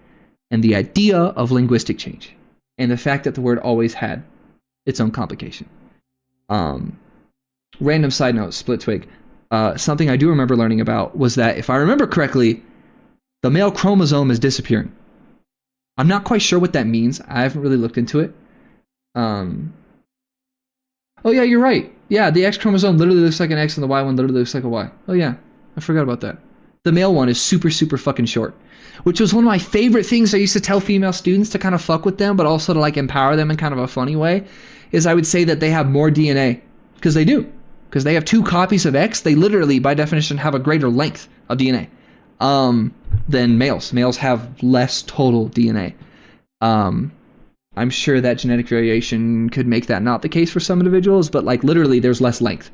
and the idea of linguistic change, and the fact that the word always had its own complication. Random side note, split twig. Something I do remember learning about was that, if I remember correctly, the male chromosome is disappearing. I'm not quite sure what that means. I haven't really looked into it. Oh yeah, you're right. Yeah, the X chromosome literally looks like an X and the Y one literally looks like a Y. Oh yeah, I forgot about that. The male one is super, super fucking short, which was one of my favorite things I used to tell female students to kind of fuck with them, but also to like empower them in kind of a funny way, is I would say that they have more DNA, because they do. Because they have 2 copies of X, they literally, by definition, have a greater length of DNA than males. Males have less total DNA. I'm sure that genetic variation could make that not the case for some individuals, but like literally there's less length,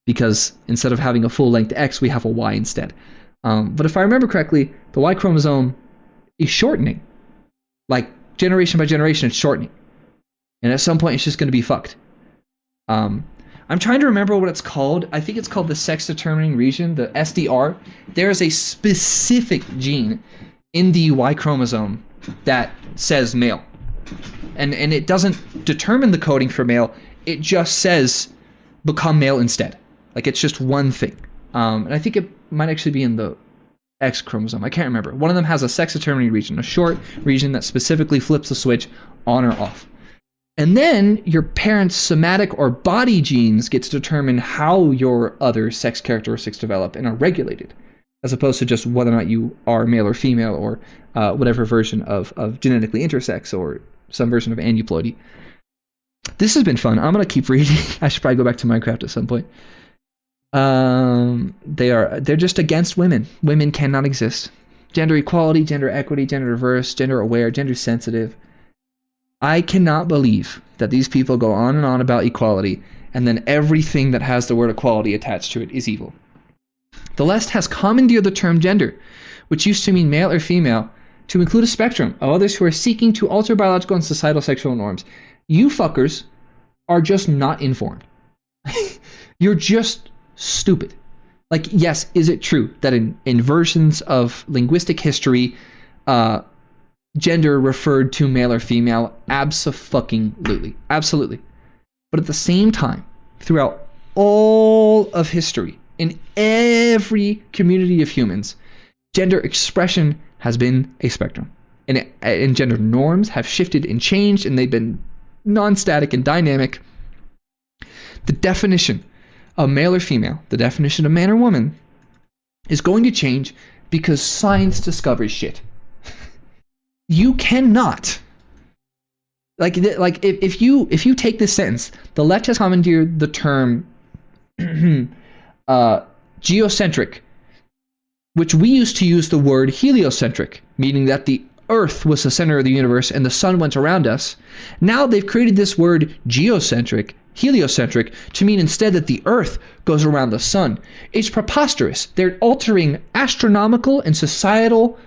because instead of having a full length X, we have a Y instead. But if I remember correctly, the Y chromosome is shortening. Like generation by generation, it's shortening. And at some point, it's just going to be fucked. I'm trying to remember what it's called. I think it's called the sex determining region, the SDR. There is a specific gene in the Y chromosome that says male. And it doesn't determine the coding for male. It just says become male instead. Like it's just one thing. And I think it might actually be in the X chromosome. I can't remember. One of them has a sex determining region, a short region that specifically flips the switch on or off. And then your parents' somatic or body genes get to determine how your other sex characteristics develop and are regulated, as opposed to just whether or not you are male or female or whatever version of genetically intersex or some version of aneuploidy. This has been fun. I'm going to keep reading. I should probably go back to Minecraft at some point. They're just against women. Women cannot exist. Gender equality, gender equity, gender diverse, gender aware, gender sensitive. I cannot believe that these people go on and on about equality, and then everything that has the word equality attached to it is evil. The left has commandeered the term gender, which used to mean male or female, to include a spectrum of others who are seeking to alter biological and societal sexual norms. You fuckers are just not informed. You're just stupid. Like, yes, is it true that in versions of linguistic history, gender referred to male or female? Abso-fucking-lutely. Absolutely. But at the same time, throughout all of history, in every community of humans, gender expression has been a spectrum. And gender norms have shifted and changed, and they've been non-static and dynamic. The definition of male or female, the definition of man or woman, is going to change because science discovers shit. You cannot, if you take this sentence, the left has commandeered the term geocentric, which we used to use the word heliocentric, meaning that the Earth was the center of the universe and the sun went around us. Now they've created this word geocentric, heliocentric, to mean instead that the Earth goes around the sun. It's preposterous. They're altering astronomical and societal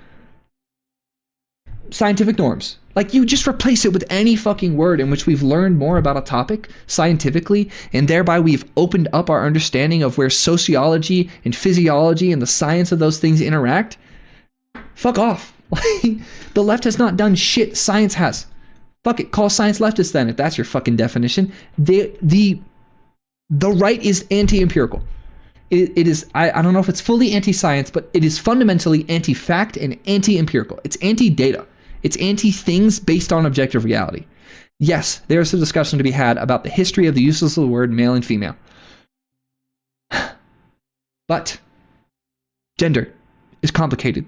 scientific norms. Like, you just replace it with any fucking word in which we've learned more about a topic scientifically, and thereby we've opened up our understanding of where sociology and physiology and the science of those things interact. Fuck off. The left has not done shit. Science has. Fuck it. Call science leftist then, if that's your fucking definition. The right is anti-empirical. It is, I don't know if it's fully anti-science, but it is fundamentally anti-fact and anti-empirical. It's anti-data. It's anti-things based on objective reality. Yes, there's a discussion to be had about the history of the uses of the word male and female. But gender is complicated.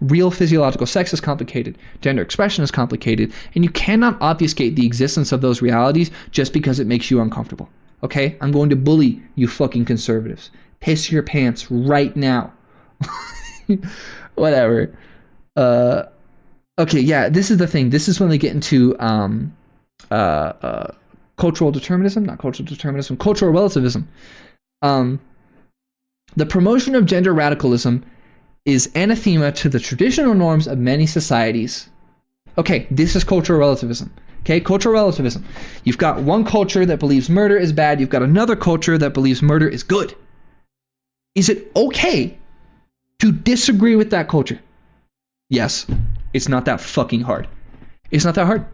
Real physiological sex is complicated. Gender expression is complicated. And you cannot obfuscate the existence of those realities just because it makes you uncomfortable. Okay? I'm going to bully you fucking conservatives. Piss your pants right now. Whatever. Okay, yeah, this is the thing. This is when they get into cultural determinism, not cultural determinism, cultural relativism. The promotion of gender radicalism is anathema to the traditional norms of many societies. Okay, this is cultural relativism. Okay, cultural relativism. You've got one culture that believes murder is bad. You've got another culture that believes murder is good. Is it okay to disagree with that culture? Yes. It's not that fucking hard. It's not that hard.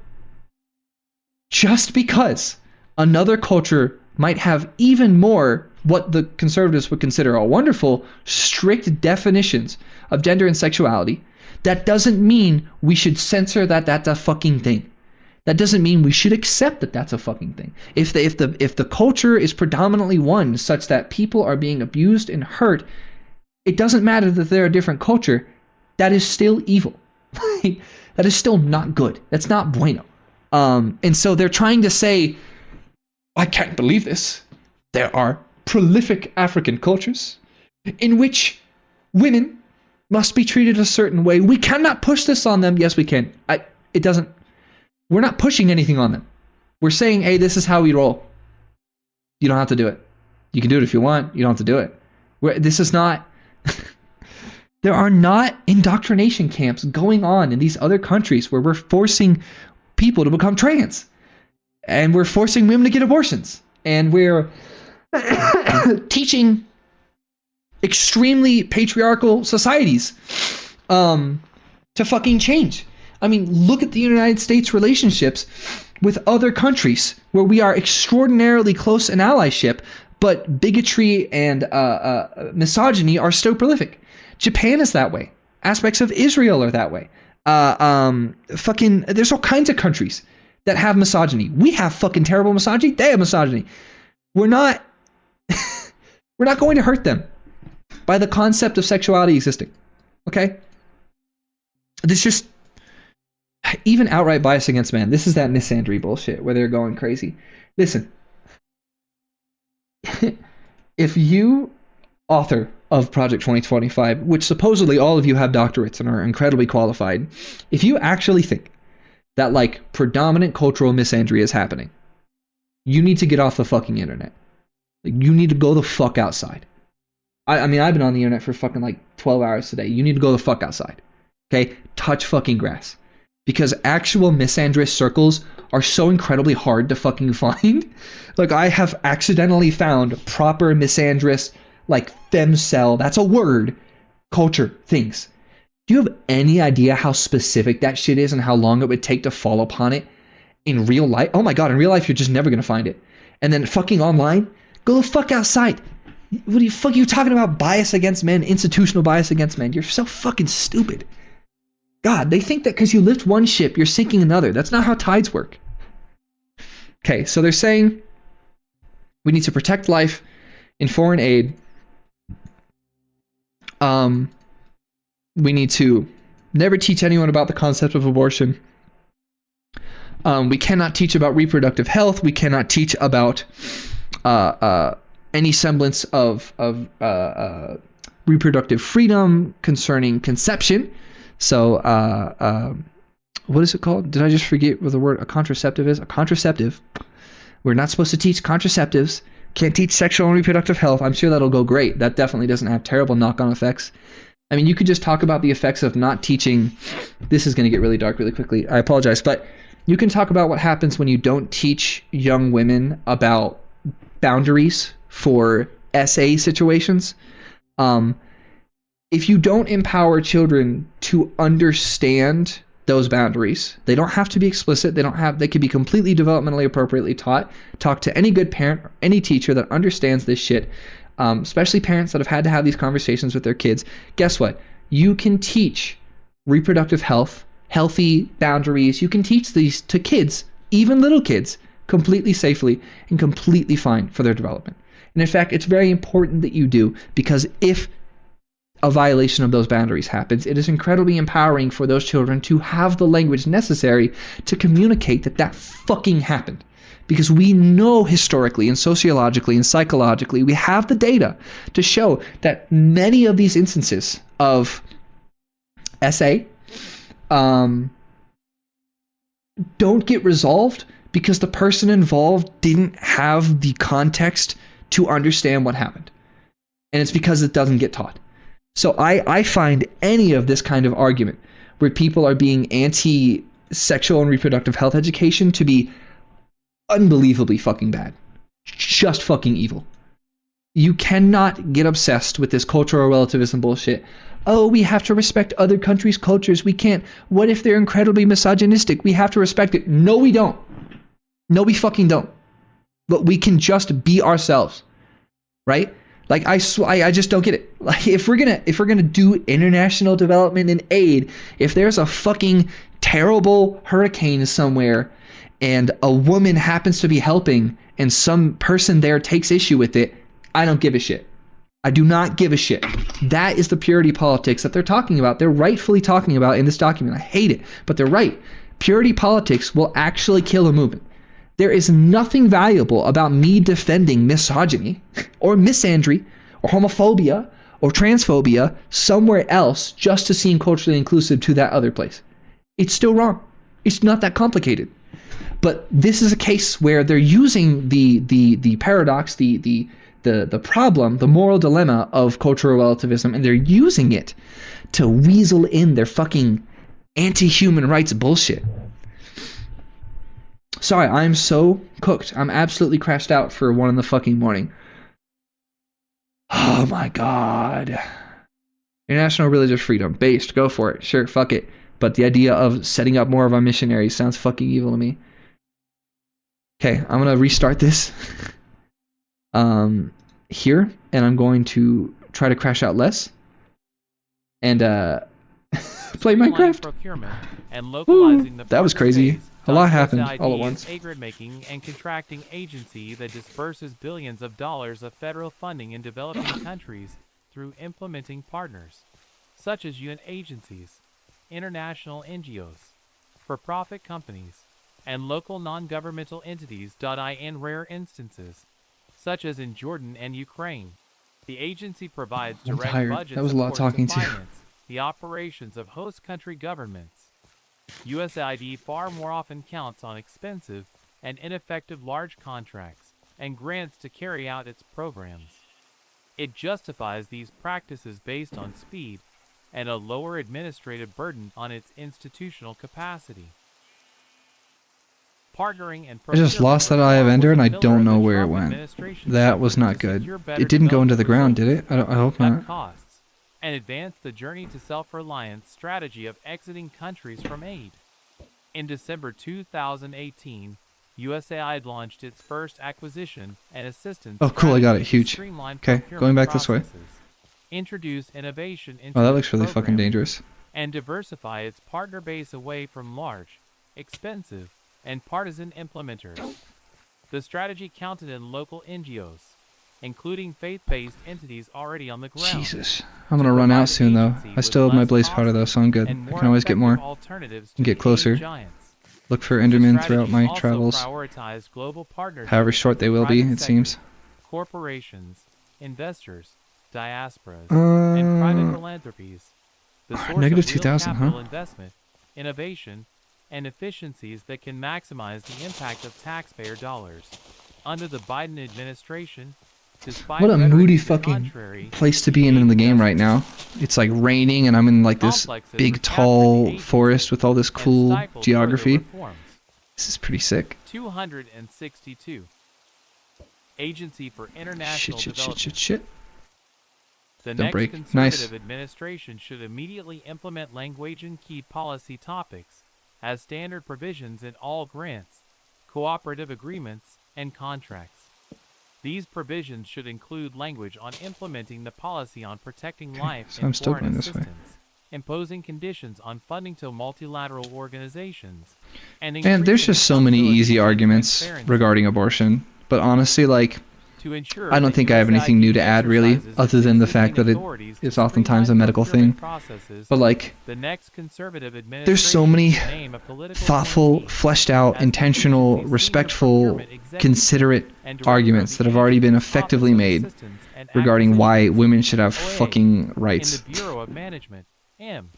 Just because another culture might have even more what the conservatives would consider a wonderful, strict definitions of gender and sexuality, that doesn't mean we should censor that that's a fucking thing. That doesn't mean we should accept that that's a fucking thing. If the culture is predominantly one such that people are being abused and hurt, it doesn't matter that they're a different culture. That is still evil. That is still not good. That's not bueno. And so they're trying to say, I can't believe this. There are prolific African cultures in which women must be treated a certain way. We cannot push this on them. Yes, we can. We're not pushing anything on them. We're saying, hey, this is how we roll. You don't have to do it. You can do it if you want. You don't have to do it. This is not... There are not indoctrination camps going on in these other countries where we're forcing people to become trans. And we're forcing women to get abortions. And we're teaching extremely patriarchal societies to fucking change. I mean, look at the United States relationships with other countries where we are extraordinarily close in allyship, but bigotry and misogyny are still prolific. Japan is that way. Aspects of Israel are that way. There's all kinds of countries that have misogyny. We have fucking terrible misogyny. They have misogyny. We're not going to hurt them by the concept of sexuality existing. Okay? There's just even outright bias against men. This is that misandry bullshit where they're going crazy. Listen, if you, author of Project 2025, which supposedly all of you have doctorates and are incredibly qualified, if you actually think that like predominant cultural misandry is happening, you need to get off the fucking internet. Like, you need to go the fuck outside. I mean, I've been on the internet for fucking like 12 hours today. You need to go the fuck outside. Okay? Touch fucking grass. Because actual misandrist circles are so incredibly hard to fucking find. Like, I have accidentally found proper misandrist, like femcel, that's a word, culture things. Do you have any idea how specific that shit is and how long it would take to fall upon it in real life? Oh my god, in real life, you're just never gonna find it. And then fucking online, go the fuck outside. What the fuck are you talking about? Bias against men, institutional bias against men. You're so fucking stupid. God, they think that because you lift one ship, you're sinking another. That's not how tides work. Okay, so they're saying we need to protect life in foreign aid. We need to never teach anyone about the concept of abortion. We cannot teach about reproductive health. We cannot teach about any semblance of reproductive freedom concerning conception. So, what is it called? Did I just forget what the word a contraceptive is? A contraceptive. We're not supposed to teach contraceptives. Can't teach sexual and reproductive health. I'm sure that'll go great. That definitely doesn't have terrible knock-on effects. I mean, you could just talk about the effects of not teaching. This is going to get really dark really quickly. I apologize. But you can talk about what happens when you don't teach young women about boundaries for SA situations. If you don't empower children to understand those boundaries, they don't have to be explicit. They could be completely developmentally appropriately taught. Talk to any good parent or any teacher that understands this shit, especially parents that have had to have these conversations with their kids. Guess what? You can teach reproductive health, healthy boundaries. You can teach these to kids, even little kids, completely safely and completely fine for their development. And in fact, it's very important that you do, because if a violation of those boundaries happens, it is incredibly empowering for those children to have the language necessary to communicate that that fucking happened. Because we know historically and sociologically and psychologically, we have the data to show that many of these instances of SA don't get resolved because the person involved didn't have the context to understand what happened. And it's because it doesn't get taught. So I find any of this kind of argument where people are being anti-sexual and reproductive health education to be unbelievably fucking bad. Just fucking evil. You cannot get obsessed with this cultural relativism bullshit. Oh, we have to respect other countries' cultures. We can't. What if they're incredibly misogynistic? We have to respect it. No, we don't. No, we fucking don't. But we can just be ourselves. Right? Like, I just don't get it. Like, if we're gonna do international development and aid, if there's a fucking terrible hurricane is somewhere and a woman happens to be helping and some person there takes issue with it, I don't give a shit. I do not give a shit. That is the purity politics that they're talking about. They're rightfully talking about in this document. I hate it, but they're right. Purity politics will actually kill a movement. There is nothing valuable about me defending misogyny or misandry or homophobia or transphobia somewhere else just to seem culturally inclusive to that other place. It's still wrong. It's not that complicated. But this is a case where they're using the paradox, the problem, the moral dilemma of cultural relativism, and they're using it to weasel in their fucking anti-human rights bullshit. Sorry, I'm so cooked. I'm absolutely crashed out for 1 in the fucking morning. Oh my god. International religious freedom. Based. Go for it. Sure, fuck it. But the idea of setting up more of our missionaries sounds fucking evil to me. Okay, I'm gonna restart this here, and I'm going to try to crash out less and play Minecraft.
Procurement and localizing the
that was crazy.
phase.
A lot happened
USAID
all at
is
once.
a grid-making and contracting agency that disperses billions of dollars of federal funding in developing countries through implementing partners, such as UN agencies, international NGOs, for-profit companies, and local non-governmental entities. In rare instances, such as in Jordan and Ukraine, the agency provides
I'm
direct
tired.
budget
That was a lot
support
talking
to
to.
finance the operations of host country governments. USAID far more often counts on expensive and ineffective large contracts and grants to carry out its programs. It justifies these practices based on speed and a lower administrative burden on its institutional capacity. Partnering and
I just lost that Eye of Ender and I don't know where it went. That was not good. It didn't go into the ground, did it? I hope not.
Costs and advance the journey to self-reliance strategy of exiting countries from aid. In December 2018, USAID launched its first acquisition and assistance.
Oh, cool! I got it.
strategy to
Huge.
streamline
Okay, going back this way.
processes, introduce innovation into
Oh, that
its
looks really fucking
program,
dangerous.
and diversify its partner base away from large, expensive, and partisan implementers. The strategy counted in local NGOs, including faith-based entities already on the ground.
Jesus. I'm gonna run out soon though. I still have my blaze powder though, so I'm good. I
and
can always get more.
alternatives
And
to
get closer.
giants.
Look for
The
Endermen
strategy
throughout my
also
travels.
prioritized global partnerships
However short they will
with
be,
private
it seems.
sector, corporations, investors, diasporas, and private philanthropies. The source
negative
of real
2,000, huh?
capital investment, innovation, and efficiencies that can maximize the impact of taxpayer dollars. Under the Biden administration, despite
What a
rhetoric
moody
to the
fucking
contrary,
place to be in the game right now. It's like raining and I'm in like this big tall forest with all this cool geography. This is pretty sick.
262. Agency for International Development.
Shit.
The
Don't
next
break.
conservative
Nice.
administration should immediately implement language and key policy topics as standard provisions in all grants, cooperative agreements, and contracts. These provisions should include language on implementing the policy on protecting life
so
and
I'm still
foreign
going this way.
assistance, imposing conditions on funding to multilateral organizations, and
Man, there's
increasing
just so many
accountability
easy
and
arguments
transparency.
regarding abortion. But honestly, like,
To ensure
I don't
that
think I have anything new to add, really,
exercises
other than the
existing
fact that it
authorities to
is oftentimes a
streamline
medical thing.
procurement processes,
But like,
the next conservative
there's so
administration
many
should name a political
thoughtful,
appointee
fleshed out,
as
intentional,
agency's senior
respectful,
procurement executive
considerate
and director
arguments
of
that
the
have already been
agency's
effectively
Office of
made
Assistance and
regarding why
Acquisitions.
women should have
OA,
fucking rights.
In the Bureau of Management, M.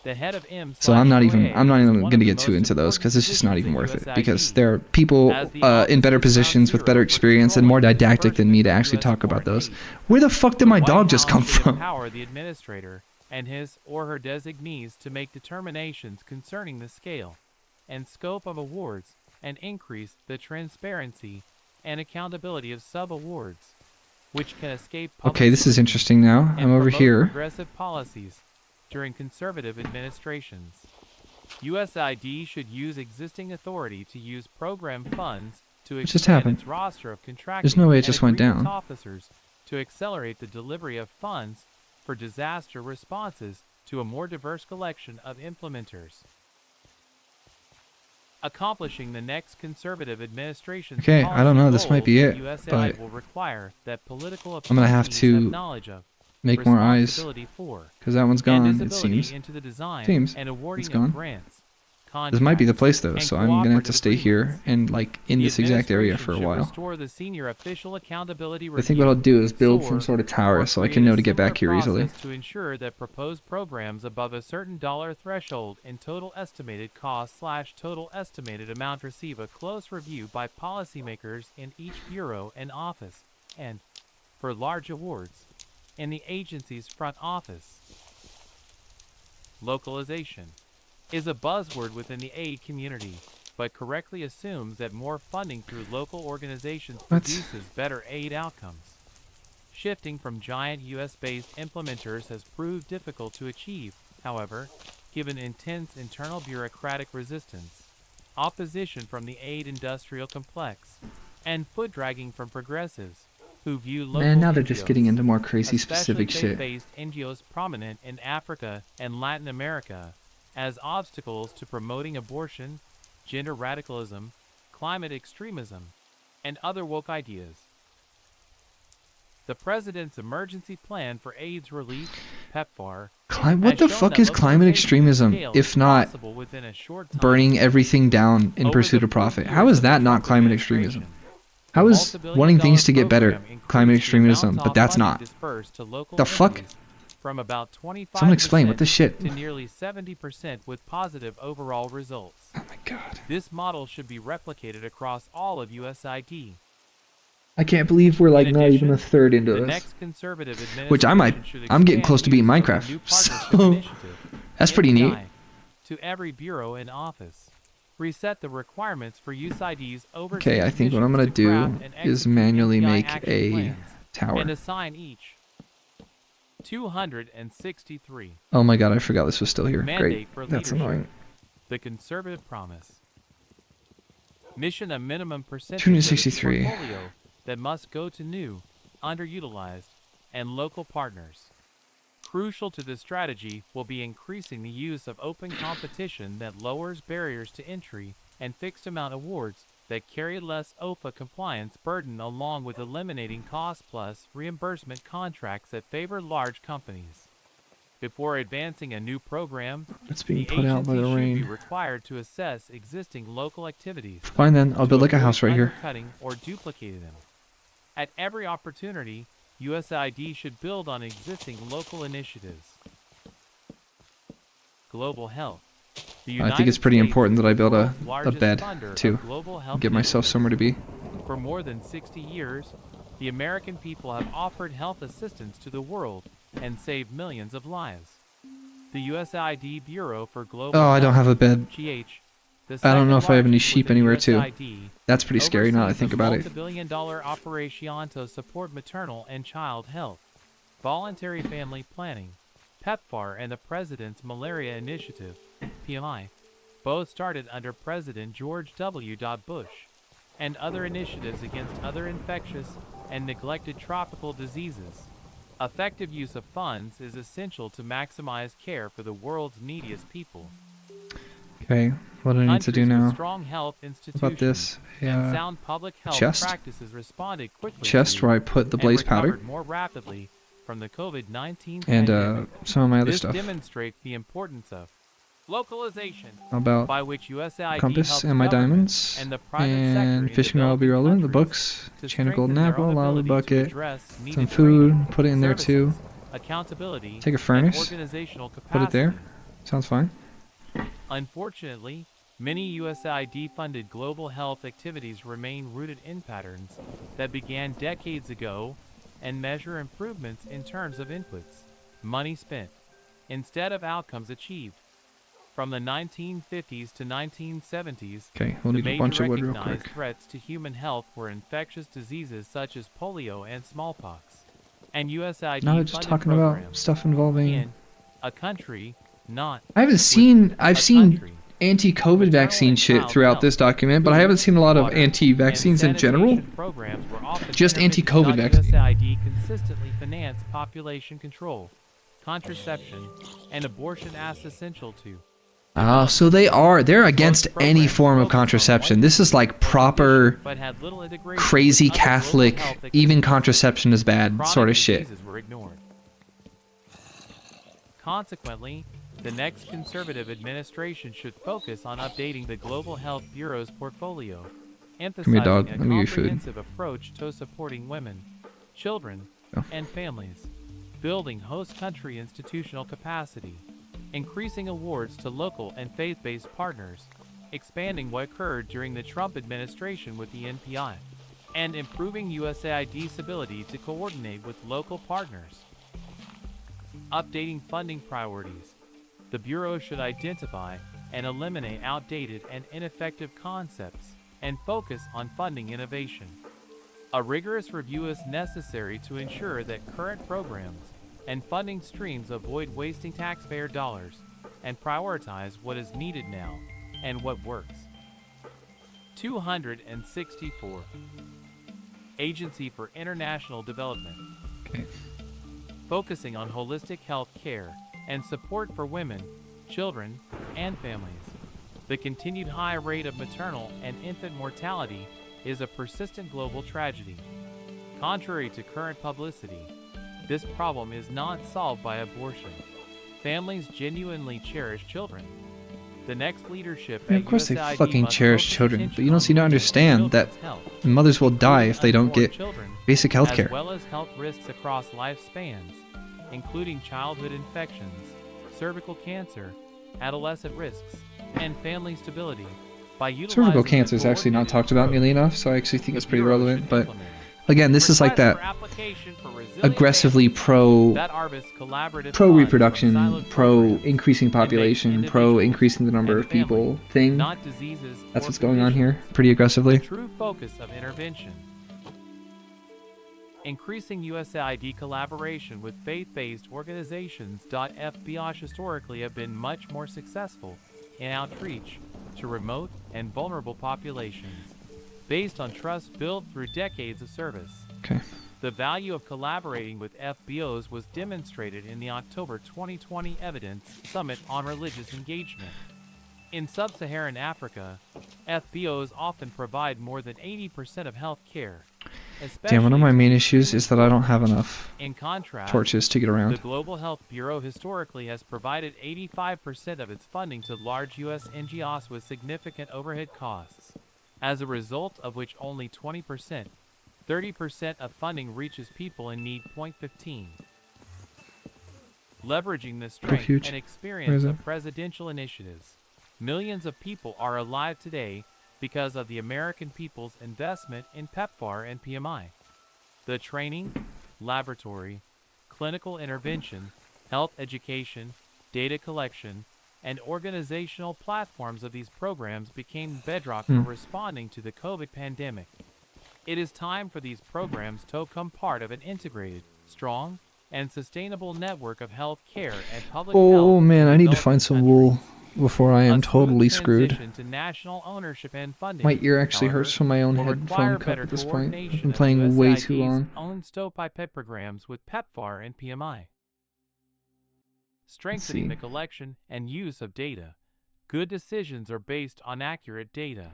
The head of M.
So I'm not even
is
gonna get too into those because it's just not even worth it. Because there are people in better positions with better experience and more didactic than me to actually talk about those. Where the fuck did my dog just come from?
Empower the administrator and his or her designees to make determinations concerning the scale and scope of awards and increase the transparency and accountability of sub-awards, which can escape public
Okay, this is
scrutiny
interesting now.
and
I'm over
promote
here.
progressive policies during conservative administrations. USAID should use existing authority to use program funds to
What just
expand
happened?
its roster of contracting
There's no way it
and
just went
agreements
down.
officers to accelerate the delivery of funds for disaster responses to a more diverse collection of implementers. Accomplishing the next conservative administration's
Okay, I don't
policy
know. This might be
goals,
it,
USAID
but
will require that political
I'm gonna have
appointees
to
have knowledge of,
make more eyes
responsibility for,
because that one's
and
gone. It
visibility
seems.
into the design
Seems
and
it's
awarding
gone.
of grants,
This might be the place though,
and
so I'm gonna have to
cooperative
stay here
agreements.
and like in
The
this exact area
administration
for a
should
while.
restore the senior official accountability
I think what I'll do is build some sort of tower
or
so I
create
can know
a
to get back here
similar
easily.
process to ensure that proposed programs above a certain dollar threshold in total estimated cost/total estimated amount receive a close review by policymakers in each bureau and office, and, for large awards, in the agency's front office. Localization is a buzzword within the aid community, but correctly assumes that more funding through local organizations produces better aid outcomes. Shifting from giant US-based implementers has proved difficult to achieve, however, given intense internal bureaucratic resistance, opposition from the aid industrial complex, and foot-dragging from progressives, who view local
Man, now they're just
NGOs,
getting into more crazy
especially
specific shit.
faith-based NGOs prominent in Africa and Latin America, as obstacles to promoting abortion, gender radicalism, climate extremism, and other woke ideas. The President's Emergency Plan for AIDS Relief, PEPFAR,
What the fuck is climate extremism if not burning everything down in pursuit of profit? How is that not climate extremism? How is wanting things to get better climate extremism, but that's not? The fuck?
From about 25%
Someone explain what this shit.
to nearly 70% with positive overall results.
Oh my god.
This model should be replicated across all of USAID.
I can't believe we're like not even a third into
The
this.
next conservative
Which I'm getting close to beating
use of a
Minecraft.
new
So
partnership initiative,
that's pretty neat.
NDI, to every bureau and office. Reset the requirements for USAID's overseas
Okay, I think what I'm
missions
gonna
to
do
craft and
is
execute
manually
NDI
make
action
a
plans,
tower.
and assign each 263
Oh my god, I forgot this was still here.
mandate
Great.
for
That's
leadership.
annoying.
The conservative promise. Mission a minimum percentage
263.
of its portfolio that must go to new, underutilized, and local partners. Crucial to this strategy will be increasing the use of open competition that lowers barriers to entry and fixed amount awards that carry less OFA compliance burden, along with eliminating cost-plus reimbursement contracts that favor large companies. Before advancing a new program,
It's being
the
put out by the
agency should be
rain.
required to assess existing local activities.
Fine then, I'll build like a
avoid
house right here.
undercutting or duplicating them. At every opportunity, USAID should build on existing local initiatives. Global health. The
I think it's pretty
United
important that I build
States,
a
largest
bed
funder of
too.
global health
Get myself
initiatives.
somewhere to be.
For more than 60 years, the American people have offered health assistance to the world and saved millions of lives. The USAID Bureau for Global
Oh, I don't have a bed.
GH,
I don't know if I have any
second
sheep
largest
anywhere
within
too.
USAID,
That's pretty scary now that I think about it.
multi-billion-dollar operation to support maternal and child health, voluntary family planning, PEPFAR, and the President's Malaria Initiative, PMI, both started under President George W. Bush, and other initiatives against other infectious and neglected tropical diseases. Effective use of funds is essential to maximize care for the world's neediest people.
Okay, what do I need to do
Countries with
now?
strong health
How
institutions
about this?
and
Yeah,
sound public health
chest?
practices responded quickly
chest
to
where I put the
and
blaze powder
recovered more rapidly from the COVID-19
and
pandemic.
some of my other
This
stuff.
demonstrates the importance of localization,
How about
by which USAID
compass
helps
and my
diamonds
diamonds
and the private sector
and
in
fishing rod will be
developing
relevant. The
countries
books,
to
chain of golden
strengthen their
apple,
own
lava
ability to
bucket,
address
some
needed
food.
training,
Put it in there too.
services, accountability,
Take a
and
furnace.
organizational
Put
capacity.
it there. Sounds fine.
Unfortunately, many USAID-funded global health activities remain rooted in patterns that began decades ago and measure improvements in terms of inputs, money spent, instead of outcomes achieved. From the 1950s to 1970s,
Okay, we'll
the
need a
major
bunch of wood real
recognized
quick.
threats to human health were infectious diseases such as polio and smallpox, and USAID
Now they're just
funded
talking about
programs
stuff involving.
in a country, not
I haven't
with
seen. I've
a
seen
country.
anti-COVID
Maternal
vaccine
and
shit
child
throughout
health,
this document, but I
food,
haven't seen a lot of
water,
anti-vaccines in
and
general.
sanitation programs were often
Just
intermittent.
anti-COVID vaccine.
USAID consistently financed population control, contraception, and abortion as essential to
So they're against any form of contraception. This is like proper
but had little integration with
crazy
other global
Catholic,
health
even
activities.
contraception is bad
Chronic
sort of shit.
diseases were ignored. Consequently, the next conservative administration should focus on updating the Global Health Bureau's portfolio, emphasizing
dog.
a
Let me give you food.
comprehensive approach to supporting women, children,
Oh.
and families, building host country institutional capacity, increasing awards to local and faith-based partners, expanding what occurred during the Trump administration with the NPI, and improving USAID's ability to coordinate with local partners. Updating funding priorities. The Bureau should identify and eliminate outdated and ineffective concepts and focus on funding innovation. A rigorous review is necessary to ensure that current programs and funding streams avoid wasting taxpayer dollars and prioritize what is needed now and what works. 264. Agency for International Development.
Okay.
Focusing on holistic health care and support for women, children, and families. The continued high rate of maternal and infant mortality is a persistent global tragedy. Contrary to current publicity, this problem is not solved by abortion. Families genuinely cherish children. The next leadership
Yeah,
at
of course they
USAID
fucking
must
cherish
focus
children,
attention
but you don't
on
seem to
women's and
understand that
children's health,
mothers will die if they don't
including
get
unborn children,
basic health care.
as well as health risks across lifespans, including childhood infections, cervical cancer, adolescent risks, and family stability. By utilizing
Cervical
the
cancer is actually not
coordinated
talked about
approach,
nearly enough, so I actually think
the
it's pretty
Bureau
relevant.
should
But
implement
again, this is like
requests
that
for application for resilient
aggressively pro
that Arbus collaborative
pro
funds from
reproduction,
siloed
pro
programs
increasing
and make
population, pro
individuals
increasing the number
and
of people
family,
thing.
not diseases
That's
or
what's going on here,
conditions.
pretty
The
aggressively.
true focus of intervention. Increasing USAID collaboration with faith-based organizations. FBOsh historically have been much more successful in outreach to remote and vulnerable populations, based on trust built through decades of service.
Okay.
The value of collaborating with FBOs was demonstrated in the October 2020 Evidence Summit on Religious Engagement. In sub-Saharan Africa, FBOs often provide more than 80% of health care.
Damn, one of my
especially
main
to
issues is that I don't have enough
in contrast,
torches to get
the
around.
Global Health Bureau historically has provided 85% of its funding to large U.S. NGOs with significant overhead costs, as a result of which only 20%, 30% of funding reaches people in need. 15. Leveraging the strength
huge.
and
Where
experience
is it?
of presidential initiatives, millions of people are alive today because of the American people's investment in PEPFAR and PMI. The training, laboratory, clinical intervention, health education, data collection, and organizational platforms of these programs became bedrock for responding to the COVID pandemic. It is time for these programs to become part of an integrated, strong, and sustainable network of health care and public health.
Oh man, I
in
need to
developing
find some
countries.
wool before I
A
am
smooth
totally screwed.
transition to national ownership and funding,
My ear actually
however,
hurts from my own
will require
headphone cup
better
at this point. I've
coordination
been
of
playing way too
USAID's
long.
own stovepipe programs with PEPFAR and PMI. Strengthening the collection and use of data. Good decisions are based on accurate data.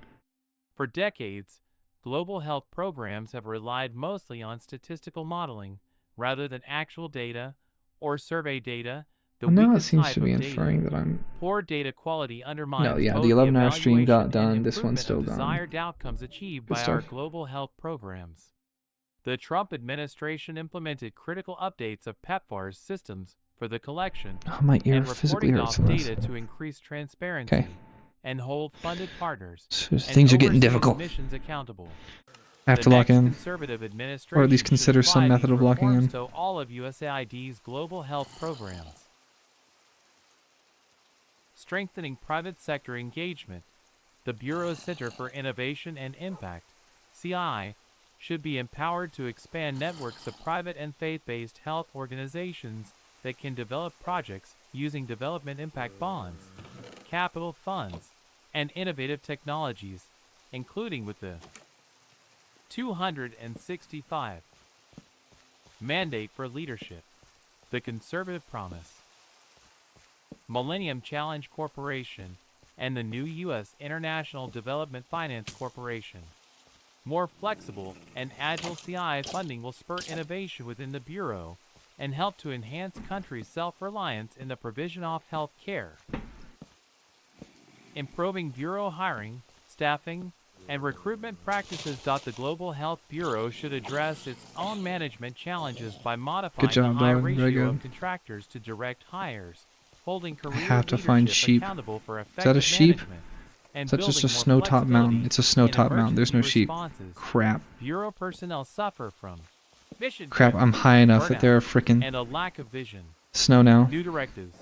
For decades, global health programs have relied mostly on statistical modeling rather than actual data or survey data. The
Well, now it
weakest
seems
type
to be
of
inferring
data.
that I'm...
Poor data quality undermines
No, yeah,
both
the 11-hour stream got
evaluation and
done. This one's
improvement
still
of
gone.
desired outcomes achieved
Good
by our
stuff.
global health programs. The Trump administration implemented critical updates of PEPFAR's systems for the collection
Oh, my ear
and
physically
reporting
hurts
off
from this.
data to increase transparency
Okay.
and hold funded partners
So
and
things are getting
overseas
difficult.
missions accountable.
I have
The
to lock
next
in.
conservative
Or at least
administration should
consider some
apply
method
these
of locking
reforms
in.
to all of USAID's global health programs. Strengthening private sector engagement. The Bureau's Center for Innovation and Impact, CI, should be empowered to expand networks of private and faith-based health organizations that can develop projects using development impact bonds, capital funds, and innovative technologies, including with the 265 Mandate for Leadership, the Conservative Promise. Millennium Challenge Corporation, and the new U.S. International Development Finance Corporation. More flexible and agile CI funding will spur innovation within the Bureau and help to enhance countries' self-reliance in the provision of health care. Improving Bureau hiring, staffing, and recruitment practices. The Global Health Bureau should address its own management challenges by modifying the high ratio of contractors to direct hires, holding career leadership accountable for effective management, and building
That's just a
more
snow-top mountain.
flexibility
It's a snow-top
in
mountain. There's no sheep.
responses.
Crap.
Bureau personnel suffer from mission
Crap, I'm high enough that there are frickin'
and a lack of vision.
snow now.
New directives,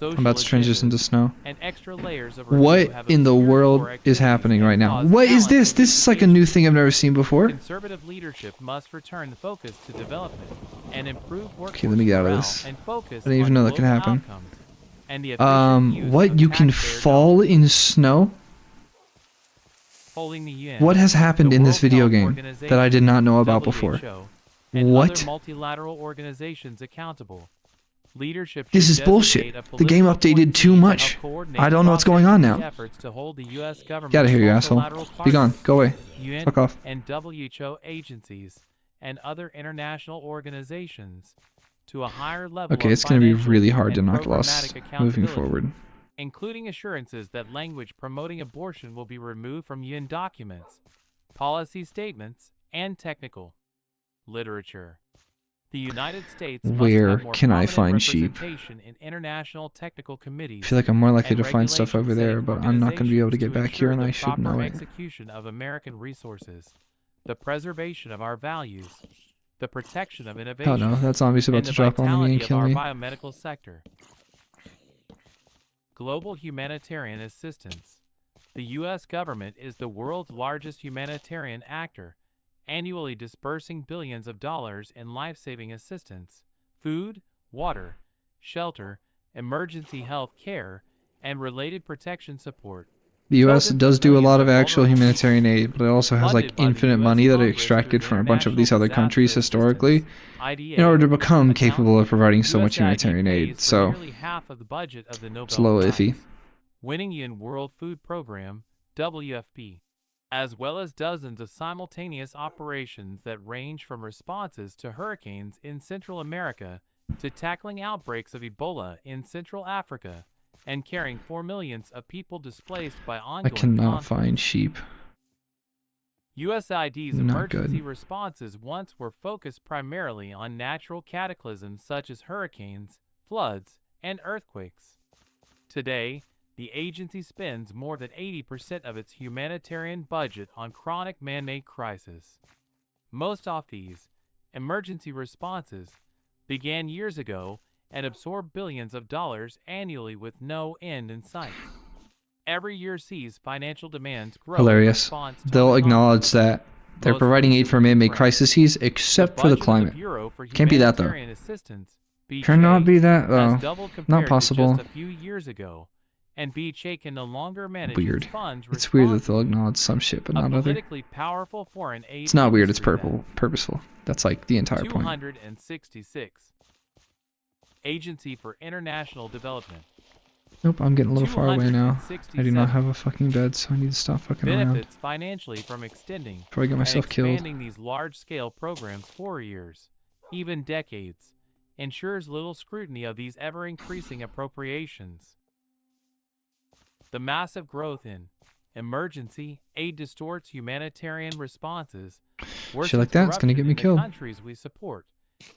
I'm about to transition to snow.
and extra layers of
What in the world is happening right now? What is this? This is like a new thing I've never seen before.
Conservative leadership must return the focus to development and improve workforce
Okay, let me get out of
morale
this.
and focus
I didn't even
on
know that could
global
happen.
outcomes and the efficient use
What?
of
You can
taxpayer
fall
dollars.
in snow?
Holding the UN,
What has happened
the
in this
World
video
Health
game that I did not know about
Organization,
before?
WHO, and
What?
other multilateral organizations accountable. Leadership
This
should
is bullshit.
designate a
The game
political
updated
point
too
to
much.
help coordinate
I don't know what's going on now.
efforts to hold the US government,
Get out of here, you asshole.
multilateral
Be gone.
partners,
Go away.
UN
Fuck off.
and WHO agencies and other international organizations to a higher level
Okay,
of
it's going to be
financial
really hard to
and
knock lost
programmatic
moving
accountability,
forward.
including assurances that language promoting abortion will be removed from UN documents, policy statements, and technical literature. The United States must
Where
have more
can I
prominent
find sheep?
representation in international technical committees
I feel like I'm more likely
and
to find stuff over there,
regulation-setting
but I'm not going to be able to
organizations
get back here, and
ensure
I
the
should know
proper
it.
execution of American resources, the preservation of our values, the protection of innovation,
Oh no, that zombie's about
and
to
the
drop on me
vitality
and
of
kill
our
me.
biomedical sector. Global humanitarian assistance. The U.S. government is the world's largest humanitarian actor, annually disbursing billions of dollars in life-saving assistance, food, water, shelter, emergency health care, and related protection support.
The U.S. does do a lot of actual humanitarian aid, but it also has like infinite money that it extracted from a bunch of these other countries historically in order to become capable of providing so much humanitarian aid. So it's a little iffy.
Winning UN World Food Program, WFP, as well as dozens of simultaneous operations that range from responses to hurricanes in Central America to tackling outbreaks of Ebola in Central Africa and caring for millions of people displaced by ongoing
I cannot
conflict.
find sheep.
USAID's
Not
emergency
good.
responses once were focused primarily on natural cataclysms such as hurricanes, floods, and earthquakes. Today, the agency spends more than 80% of its humanitarian budget on chronic man-made crises. Most of these emergency responses began years ago and absorb billions of dollars annually with no end in sight. Every year sees financial demands grow.
Hilarious.
In response to
They'll
the
acknowledge that they're
Most
providing aid for man-made
recent
crises, except for the
budget of
climate.
Bureau for
Can't be that, though.
Humanitarian Assistance,
Cannot be that,
has
though.
doubled compared
Not
to
possible.
just a few years ago, and BHA can no longer manage
Weird.
its funds
It's weird that they'll
responsibly.
acknowledge some shit, but
A
not other.
politically powerful foreign aid
It's not weird, it's
industry that
purposeful. That's like the entire point.
266. Agency for International Development.
Nope, I'm getting a little far away now. I do not
267
have a fucking bed, so I need to stop fucking around
benefits financially from extending
before I get myself
and
killed.
expanding these large-scale programs for years, even decades, ensures little scrutiny of these ever-increasing appropriations. The massive growth in emergency aid distorts humanitarian responses,
Shit like that, it's gonna get me
corruption in the
killed.
countries we support,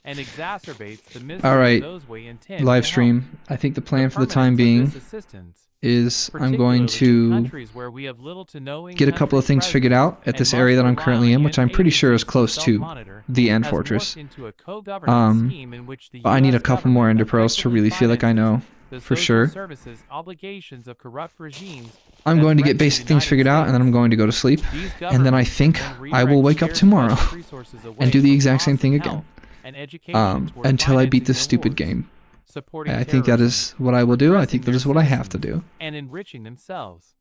and exacerbates the misery
Alright,
of those we intend to
live
help.
stream. I think the plan for the
permanence
time
of
being
this assistance,
is I'm going
particularly in
to
countries where we have little to no
get a couple of
in-country
things figured
presence
out at
and
this
must
area that I'm
rely
currently
on
in, which I'm
UN
pretty sure is
agencies to
close to
self-monitor,
the End
has
Fortress.
morphed into a co-governance scheme in which the
But I need a
US
couple more
government
Ender Pearls to
effectively
really feel like I know
finances the
for
social
sure.
services obligations of corrupt regimes
I'm
that
going to get
threaten the
basic things
United
figured out, and then I'm
States.
going to go to sleep.
These
And then I
governments
think
then
I will
redirect
wake up
scarce
tomorrow
budget resources away
and do the
from
exact same
costs
thing
of
again.
health and education toward
Until I beat this
financing
stupid
wars,
game.
supporting
I think that
terrorism,
is what I will do. I
repressing
think that
their
is what I have to
citizens,
do.
and enriching themselves.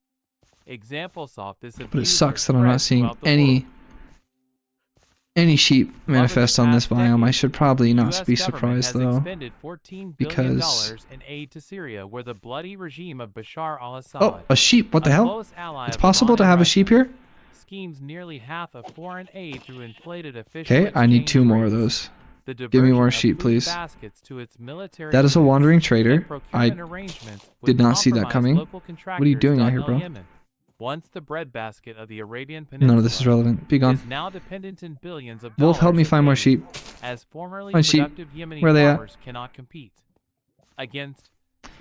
Examples of this
But it
abuse
sucks
are
that I'm not
spread
seeing
throughout the
any
world.
any sheep manifest on this
past
biome. I
decade,
should probably not
US
be
government
surprised
has
though,
expended $14 billion
because
in aid to Syria, where the bloody regime of Bashar
oh,
al-Assad,
a sheep. What
a
the hell?
close ally
It's
of Iran
possible to
and
have a
Russia,
sheep here.
schemes nearly half of foreign aid through inflated official
Okay, I need
exchange
2 more of
rates,
those.
the
Give me
diversion
more
of
sheep,
food
please.
baskets to its military
That is a
units,
wandering
and
trader.
procurement
I
arrangements with
did not see that
compromised
coming.
local
What are you doing out here,
contractors.
bro?
Yemen, once the breadbasket of the Arabian
None of this is
Peninsula,
relevant. Be gone.
is now dependent in billions of
Wolf, help
dollars
me
of
find more
aid,
sheep.
as formerly
Find sheep.
productive Yemeni
Where are they at?
farmers cannot compete against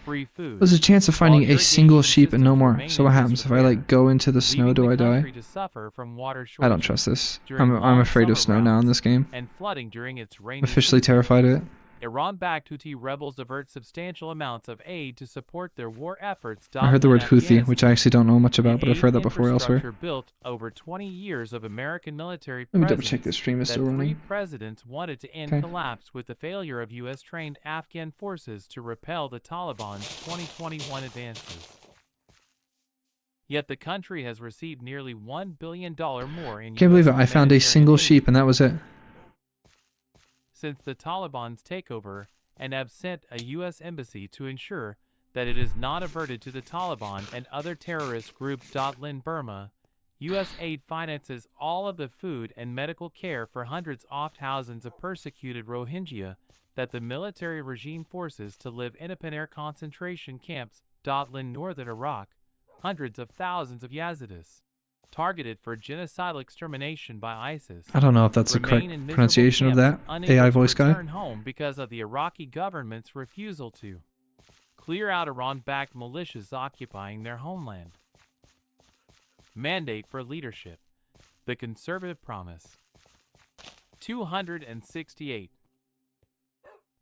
free food.
There's a chance of finding a single sheep and no more.
remain
So what
in
happens if I like go into the snow?
leaving
Do
the
I die?
country to suffer from water
I don't
shortages
trust this.
during
I'm
long
afraid of
summer
snow now in
rounds
this game.
and flooding during its rainy
I'm officially
season.
terrified of it.
Iran-backed Houthi rebels divert substantial amounts of aid to support their war efforts.
I heard the word
in
Houthi, which I actually don't know much
The
about, but I've
aid
heard that before elsewhere.
infrastructure built over 20 years of American military
Let me double
presence
check this stream is
that
still
3
running.
presidents wanted to end
Okay.
collapsed with the failure of U.S.-trained Afghan forces to repel the Taliban's 2021 advances. Yet the country has received nearly $1 billion more in
Can't believe
US
it. I found a
humanitarian
single
aid
sheep and that was it.
since the Taliban's takeover and have sent a U.S. embassy to ensure that it is not averted to the Taliban and other terrorist groups. In Burma, U.S. aid finances all of the food and medical care for hundreds of thousands of persecuted Rohingya that the military regime forces to live in open-air concentration camps. In northern Iraq, hundreds of thousands of Yazidis, targeted for genocidal extermination by ISIS,
I don't know if that's the
remain
correct
in miserable
pronunciation of
camps,
that.
unable
AI
to
voice guy.
return home because of the Iraqi government's refusal to clear out Iran-backed militias occupying their homeland. Mandate for leadership. The conservative promise. 268.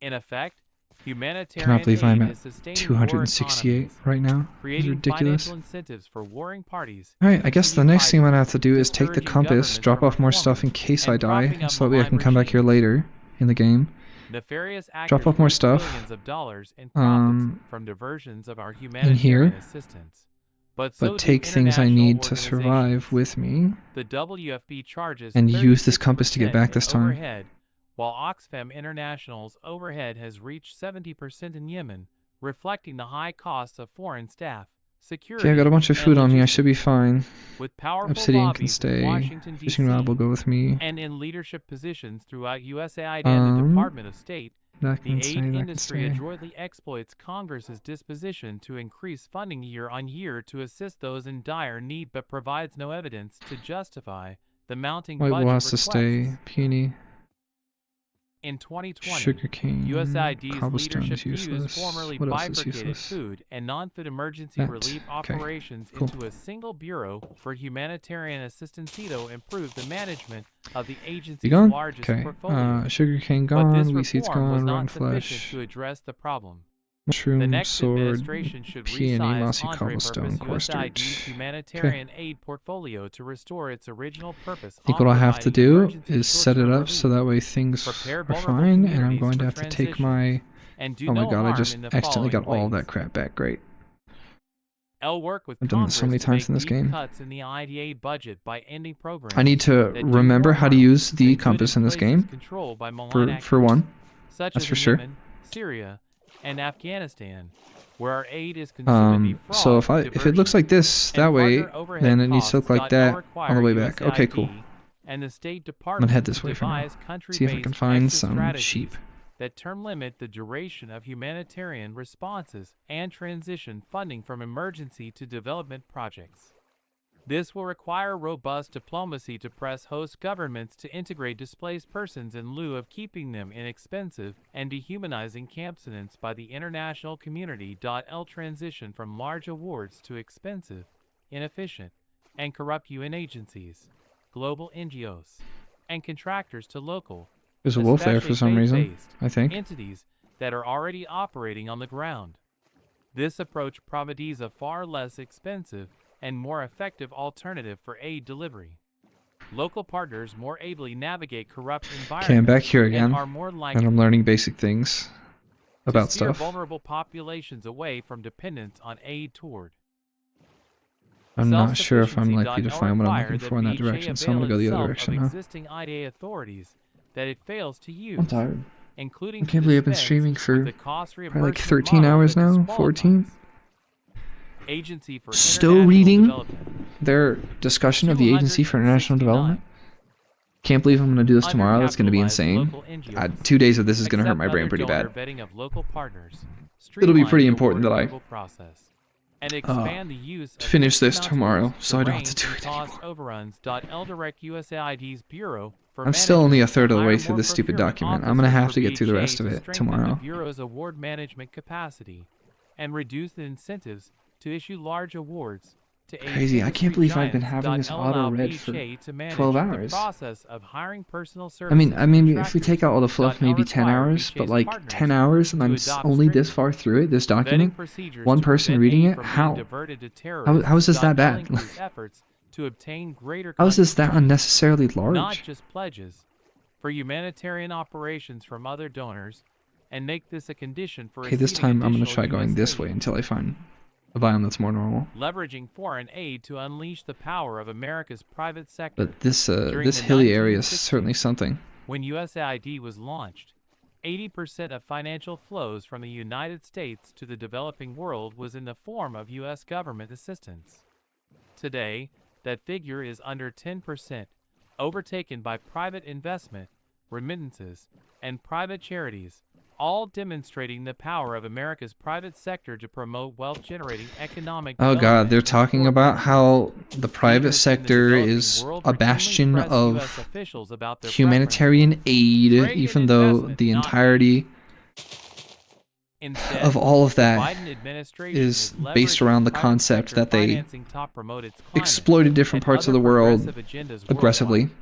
In effect, humanitarian
Cannot believe I'm
aid
at
is sustaining
268
war economies,
right now. It's
creating
ridiculous.
financial incentives for warring parties.
Alright, I guess the next thing I'm gonna have to do is take the
discouraging
compass,
governments
drop
from
off more stuff in
reforming
case I
and
die,
propping up
so that way I can
malign
come back here
regimes.
later in the game.
Nefarious actors
Drop off more
reap
stuff.
billions of dollars in profits from diversions of our humanitarian
here.
assistance. But so do
take things I
international
need to survive
organizations.
with me.
The WFP charges
And use this compass to get
36%
back this
in
time.
overhead, while Oxfam International's overhead has reached 70% in Yemen, reflecting the high costs of foreign staff, security,
Okay, I got a bunch of
and
food on me. I
logistics.
should be fine.
With powerful
Obsidian can
lobbies in
stay.
Washington,
Fishing
D.C.,
rod will go with me.
and in leadership positions throughout USAID and the Department of State,
That
the
can
aid
stay, that can
industry
stay.
adroitly exploits Congress's disposition to increase funding year on year to assist those in dire need, but provides no evidence to justify the mounting
White
budget
wool has to
requests.
stay. Peony.
In 2020,
Sugarcane.
USAID's
Cobblestone
leadership
is
views
useless.
formerly
What else is
bifurcated
useless?
food and non-food emergency
That.
relief
Okay.
operations
Cool.
into a single bureau for humanitarian assistance. CETO improved the management of the
You
agency's
gone?
largest
Okay.
portfolio.
Sugarcane
But this
gone. Wheat seeds
reform was
gone. Rotten
not sufficient
flesh.
to address the problem. The
Mushroom,
next
sword,
administration should
peony,
resize
mossy
on
cobblestone,
purpose
coarse dirt.
USAID's humanitarian aid portfolio to restore its original purpose.
I think
on
what I have to
providing
do
emergency
is set it
short-term
up so
relief,
that way things
prepare
are
vulnerable
fine, and I'm
communities
going to
for
have to take
transition,
my...
and do
Oh my
no
god, I
harm
just
in the
accidentally got
following
all that
ways.
crap back. Great.
L work with
I've done this
Congress
so many
to
times
make
in this
deep
game.
cuts in the IDA budget by ending programs
I need to
that do
remember
more
how to
harm
use the
than good
compass in this
places
game,
controlled by malign
for
actors,
one.
such
That's
as
for
in
sure.
Yemen, Syria, and Afghanistan, where our aid is consumed to be fraud,
So if it looks like this that
and
way,
partner overhead
then it needs to look
costs.
like that
Require
on the way back. Okay, cool.
USAID and the State
I'm
Department
gonna head this
to
way for now.
devise
See if I
country-based
can find
exit
some
strategies
sheep.
that term limit the duration of humanitarian responses and transition funding from emergency to development projects. This will require robust diplomacy to press host governments to integrate displaced persons in lieu of keeping them in expensive and dehumanizing campsites by the international community. L transition from large awards to expensive, inefficient, and corrupt UN agencies, global NGOs, and contractors to local,
There's a wolf there for some reason,
faith-based
I think.
entities that are already operating on the ground. This approach provides a far less expensive and more effective alternative for aid delivery. Local partners more ably navigate corrupt environments
Okay, I'm back here again,
and are more likely
and I'm learning basic things about
to steer
stuff.
vulnerable populations away from dependence on aid toward
I'm not sure if I'm likely to find what I'm
Self-sufficiency
looking for in that
BHA
direction, so I'm
avail
gonna go the other
itself
direction,
of
huh?
existing IDA authorities that it fails to
I'm
use,
tired.
including
I
to
can't believe I've been
dispense
streaming
with
for
the cost
probably like
reimbursement
13
model
hours
that
now,
disqualifies.
14.
Agency for
Still
International
reading
Development.
their discussion of the Agency for International
269.
Development. Can't believe I'm gonna do this tomorrow. That's gonna be
Undercapitalized
insane.
local NGOs.
2 days of this is gonna hurt
Accept
my brain
other
pretty
donor
bad.
vetting of local partners.
It'll be
Streamline
pretty
the
important
award
that I
approval process. And expand the use of
finish this
fixed-amount
tomorrow,
tools
so I don't have
range
to do
and
it
cost
anymore.
overruns. LDirect USAID's Bureau for
I'm still only a
Management
third
to
of the way
hire
through
more
this stupid
procurement
document. I'm gonna
officers
have
for
to get through the
BHA
rest of
to
it
strengthen the
tomorrow.
Bureau's award management capacity and reduce the incentives to issue large awards to aid
Crazy. I can't
industry
believe I've been
giants.
having this
Allow
auto-read for
BHA to manage
12
the
hours.
process of hiring personal
I mean,
services
if we take out all the fluff, maybe 10
require
hours, but
BHA's
like 10
partners
hours and
to
I'm
adopt
only this
stringent
far through it, this document,
vetting procedures
one
to
person
prevent
reading
aid
it,
from being
how?
diverted to terrorists.
How is this that bad?
Increase efforts to obtain greater
How is this that
contributions,
unnecessarily
not
large?
just pledges, for humanitarian operations from other donors, and make this a condition for
Okay, this
receiving
time I'm gonna
additional
try going
US
this
aid.
way until I find a biome that's more normal.
Leveraging foreign aid to unleash the power of America's private sector.
But this
During
this
the
hilly area is
1960s,
certainly something.
When USAID was launched, 80% of financial flows from the United States to the developing world was in the form of U.S. government assistance. Today, that figure is under 10%, overtaken by private investment, remittances, and private charities, all demonstrating the power of America's private sector to promote wealth-generating economic
Oh
development
god, they're
in
talking
poor
about
countries.
how the private
Leaders in the
sector
developing
is
world
a
routinely
bastion
press US
of
officials about their
humanitarian aid,
Trade and
even though
investment,
the
not
entirety
Instead,
of all of
the
that
Biden administration
is
is
based
leveraging
around the
private
concept
sector
that they
financing to promote its climate
exploited different
and
parts of
other
the world
progressive agendas
aggressively,
worldwide.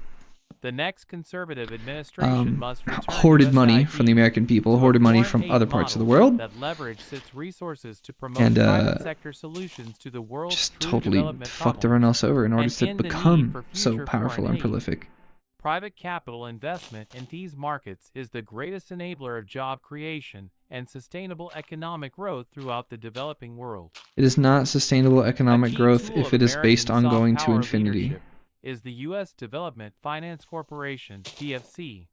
The next conservative administration must return
hoarded money
USAID
from the American people,
to a
hoarded money
foreign
from
aid
other parts of the
model
world,
that leveraged its resources to promote
and
private sector solutions to the world's
just
true
totally
development
fucked everyone
problems,
else over in order
and
to
end the need
become
for
so
future
powerful
foreign
and
aid.
prolific.
Private capital investment in these markets is the greatest enabler of job creation and sustainable economic growth throughout the developing world.
It is not sustainable
A
economic
key
growth
tool
if
of
it is based
American
on
soft
going to
power
infinity.
leadership is the U.S. Development Finance Corporation, DFC.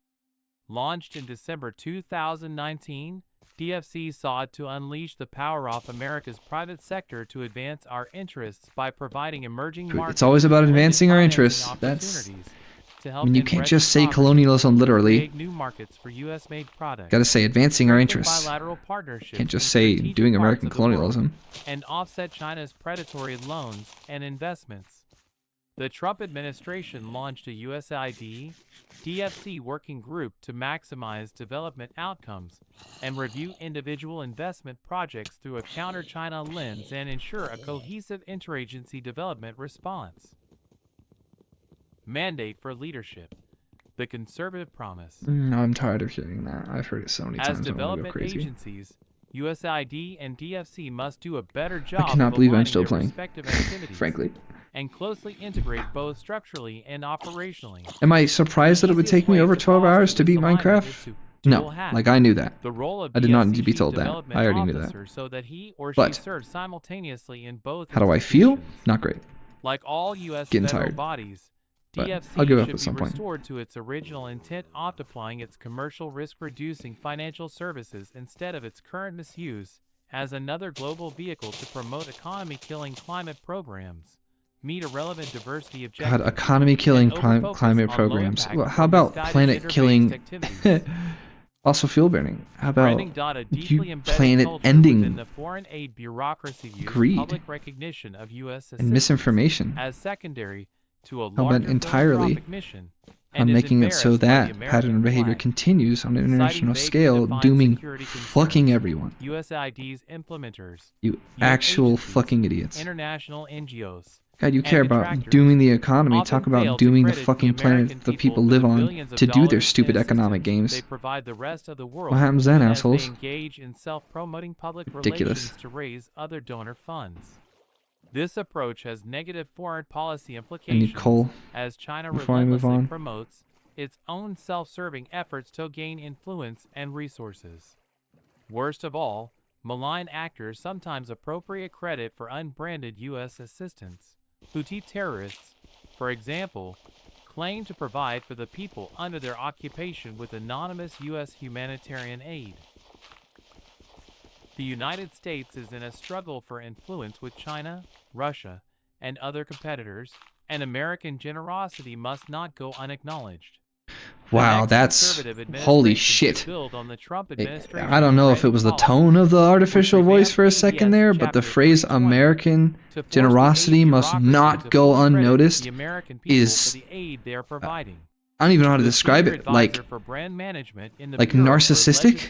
Launched in December 2019, DFC sought to unleash the power of America's private sector to advance our interests by providing emerging markets
It's always about
with limited
advancing our
financing
interests. That's,
opportunities to
I
help
mean, you
end
can't
wretched
just say
poverty,
colonialism literally.
create new markets for U.S.-made products,
Gotta say advancing our
strengthen
interests.
bilateral partnerships
Can't just
in
say
strategic
doing
parts
American
of the world,
colonialism.
and offset China's predatory loans and investments. The Trump administration launched a USAID DFC working group to maximize development outcomes and review individual investment projects through a counter-China lens and ensure a cohesive interagency development response. Mandate for leadership. The conservative promise.
I'm tired of hearing that. I've heard it so many
As
times. I want to go
development
crazy.
agencies, USAID and DFC must do a better job
cannot
of
believe I'm
aligning
still
their
playing,
respective activities
frankly.
and closely integrate both structurally and operationally.
Am I surprised that it would take me over 12 hours to beat Minecraft? No, like I knew that.
The role of
I did not
DFC
need to be
chief
told that.
development
I already knew that.
officer so that he or she
But
serves simultaneously in both
how do I feel?
institutions.
Not great.
Like all U.S.
Getting
federal
tired.
bodies,
But
DFC
I'll give up
should
at some
be
point.
restored to its original intent, multiplying its commercial risk-reducing financial services instead of its current misuse as another global vehicle to promote economy-killing climate programs, meet irrelevant diversity objectives,
God, economy-killing
and over-focus
climate
on
programs.
low-impact
Well, how
or
about
misguided
planet-killing
interface activities.
fossil fuel burning? How about
Branding a deeply embedded culture within
planet-ending
the foreign aid bureaucracy views
greed
public recognition of U.S.
and
assistance
misinformation?
as secondary to a
How about
larger
entirely
philanthropic mission, and
on
is
making it so
embarrassed by the
that
American
pattern of behavior
flag.
continues on an
Citing
international
vaguely
scale,
defined
dooming
security concerns,
fucking everyone?
USAID's implementers,
You
UN
actual
agencies,
fucking idiots.
international NGOs,
God, you
and
care about
contractors
dooming the economy.
often
Talk
fail
about
to
dooming the
credit
fucking
American
planet the people
for
live
the
on
billions of
to do their
dollars
stupid
in
economic
assistance
games.
they provide the rest of the world,
What happens then,
even
assholes?
as they engage in self-promoting public
Ridiculous.
relations to raise other donor funds. This approach has negative foreign policy
I
implications
need coal
as China
before I move
relentlessly
on.
promotes its own self-serving efforts to gain influence and resources. Worst of all, malign actors sometimes appropriate credit for unbranded U.S. assistance, Houthi terrorists, for example, claim to provide for the people under their occupation with anonymous U.S. humanitarian aid. The United States is in a struggle for influence with China, Russia, and other competitors, and American generosity must not go unacknowledged.
Wow, that's holy shit. I don't know if it was the tone of the artificial voice for a second there, but the phrase American generosity must not go unnoticed is, I don't even know how to describe it, like narcissistic,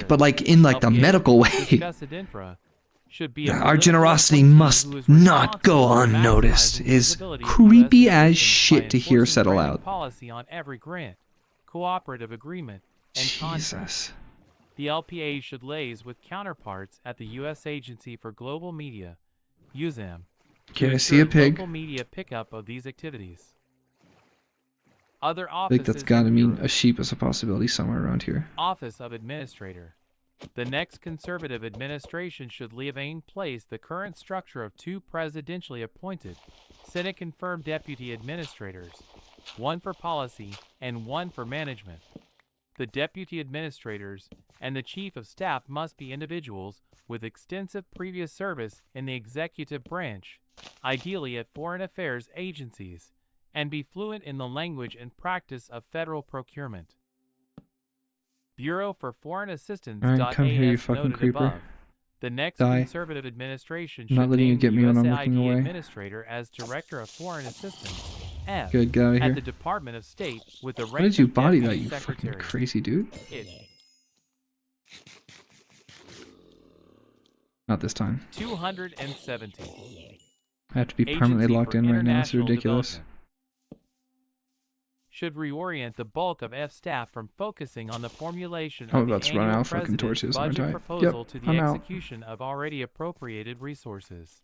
but like in like the medical way. Our generosity must not go unnoticed is creepy as shit to hear said aloud.
Policy on every grant, cooperative agreement, and
Jesus.
The LPA should liaise with counterparts at the U.S. Agency for Global Media, USAM.
Can I see a pig?
Local media pickup of these activities. Other
I think that's gotta mean a sheep is a possibility somewhere around here.
Office of Administrator. The next conservative administration should leave in place the current structure of 2 presidentially appointed, Senate-confirmed deputy administrators, 1 for policy and 1 for management. The deputy administrators and the chief of staff must be individuals with extensive previous service in the executive branch, ideally at foreign affairs agencies, and be fluent in the language and practice of federal procurement. Bureau for Foreign Assistance.
Alright, come here, you fucking creeper.
Above. The next
Die.
conservative administration
I'm not
should
letting you
name
get
the
me when I'm
USAID
looking away.
administrator as Director of Foreign Assistance. F.
Good, get out of
At
here.
the Department of State with the
How
rank
did you
of
body that,
Deputy
you fucking
Secretary.
crazy dude? Not this time.
270.
I have to be permanently
Agency
locked
for
in right now. It's
International
ridiculous.
Development. Should reorient the bulk of F staff from focusing on the formulation
I'm
of the
about to run
annual
out of fucking
president's
torches, aren't
budget
I?
proposal
Yep,
to the
I'm out.
execution of already appropriated resources.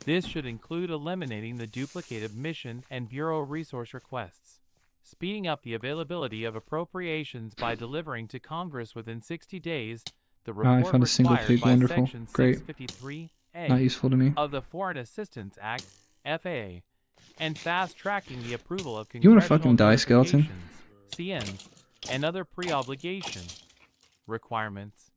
This should include eliminating the duplicative mission and bureau resource requests, speeding up the availability of appropriations by delivering to Congress within 60 days the report
I found a single
required
pig.
by
Wonderful.
Section
Great.
653A
Not useful to me.
of the Foreign Assistance Act, FAA, and fast-tracking the approval of
You wanna
congressional
fucking die, skeleton?
notifications, CNs, and other pre-obligation requirements.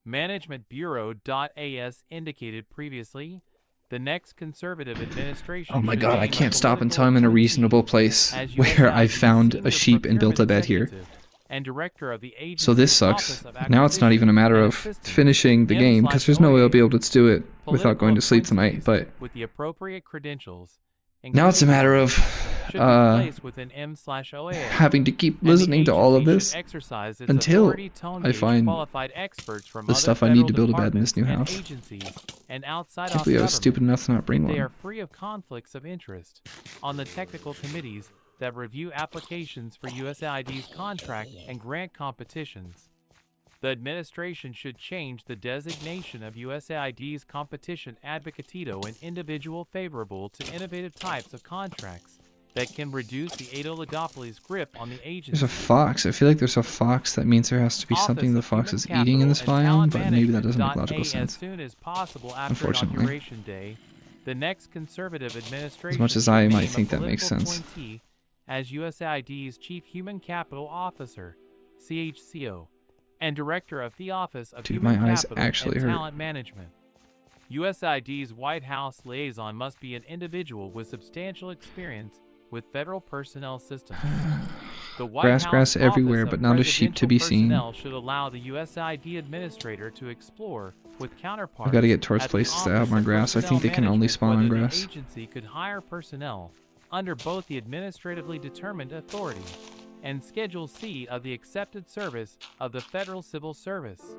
Management Bureau.as indicated previously, the next conservative administration.
Oh my
should
god, I
name
can't
a
stop until I'm in a
political
reasonable
appointee
place
as
where
USAID
I've found a
senior
sheep and built a
procurement
bed here.
executive and director of the agency's
So this sucks.
Office of
Now it's not even a matter
Acquisition
of
and Assistance,
finishing the game, because there's no way I'll be able to do it without going to sleep tonight, but
with the appropriate credentials.
now it's a matter of
should be placed within M/OAS,
having to keep
and the
listening to all of
agency
this
should exercise its
until
authority to
I
engage
find
qualified experts from
the
other
stuff I need to
federal
build a bed in this new
departments
house.
and agencies and outside
I can't
off
believe I was
government.
stupid enough to not bring
They are
one.
free of conflicts of interest on the technical committees that review applications for USAID's contract and grant competitions. The administration should change the designation of USAID's competition advocatito and individual favorable to innovative types of contracts that can reduce the oligopoly's grip on the agency.
There's a fox. I feel like there's a fox. That means there has to be something the fox is eating in this biome, but maybe that doesn't make logical sense.
As soon as possible after
Unfortunately.
Inauguration Day, the next conservative administration
As much as
should
I
name
might
a
think that makes
political
sense.
appointee as USAID's Chief Human Capital Officer, CHCO, and Director of the Office of
Dude,
Human
my eyes
Capital
actually
and
hurt.
Talent Management. USAID's White House liaison must be an individual with substantial experience with federal personnel systems. The White
Grass,
House
grass everywhere,
Office
but
of
not a sheep to be seen.
Presidential Personnel should allow the USAID administrator to explore with counterparts.
I've got to get towards
at the
places that have
Office
more
of
grass. I think they can
Personnel
only
Management
spawn on
whether the
grass.
agency could hire personnel under both the administratively determined authority and Schedule C of the accepted service of the Federal Civil Service.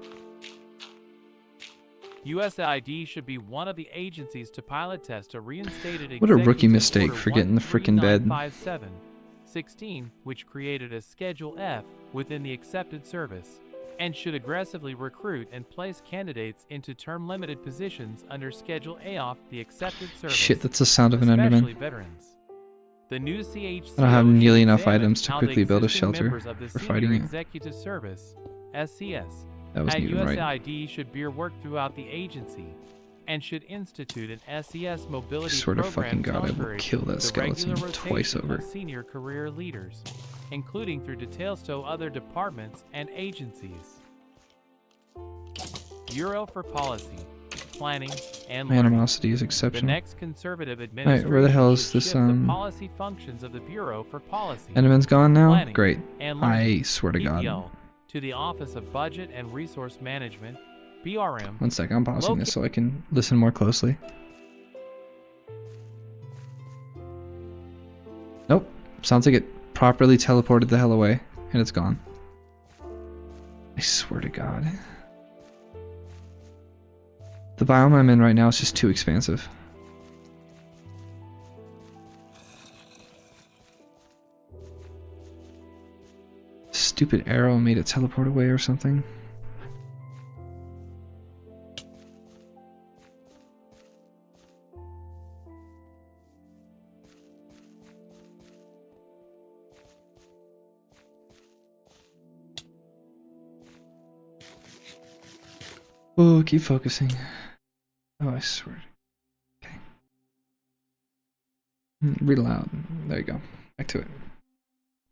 USAID should be one of the agencies to pilot test a reinstated
What a rookie
Executive
mistake
Order
for getting the frickin' bed.
13957/16, which created a Schedule F within the accepted service, and should aggressively recruit and place candidates into term-limited positions under Schedule A off the accepted service.
Shit, that's the sound of an
especially
Enderman.
veterans. The new CHCO
I don't have nearly enough
examine
items to
how the
quickly build a
existing
shelter
members of the
for
Senior
fighting it.
Executive Service, SCS,
That
at
wasn't even right.
USAID should bear work throughout the agency and should institute an SES
I
mobility
swear to
program
fucking God,
to
I will
encourage
kill that
the regular
skeleton twice
rotation
over.
of senior career leaders, including through details to other departments and agencies. Bureau for Policy, Planning, and
My
Learning.
animosity is
The
exceptional.
next conservative
Alright,
administration
where the hell is
should
this,
shift the policy functions of the Bureau for Policy,
Enderman's gone now?
Planning,
Great.
and Learning,
I swear to God.
PPL, to the Office of Budget and Resource Management, BRM.
One sec, I'm pausing this so I can listen more closely. Nope. Sounds like it properly teleported the hell away, and it's gone. I swear to God. The biome I'm in right now is just too expansive. Stupid arrow made it teleport away or something. Oh, keep focusing. Oh, I swear. Okay. Read aloud. There you go. Back to it.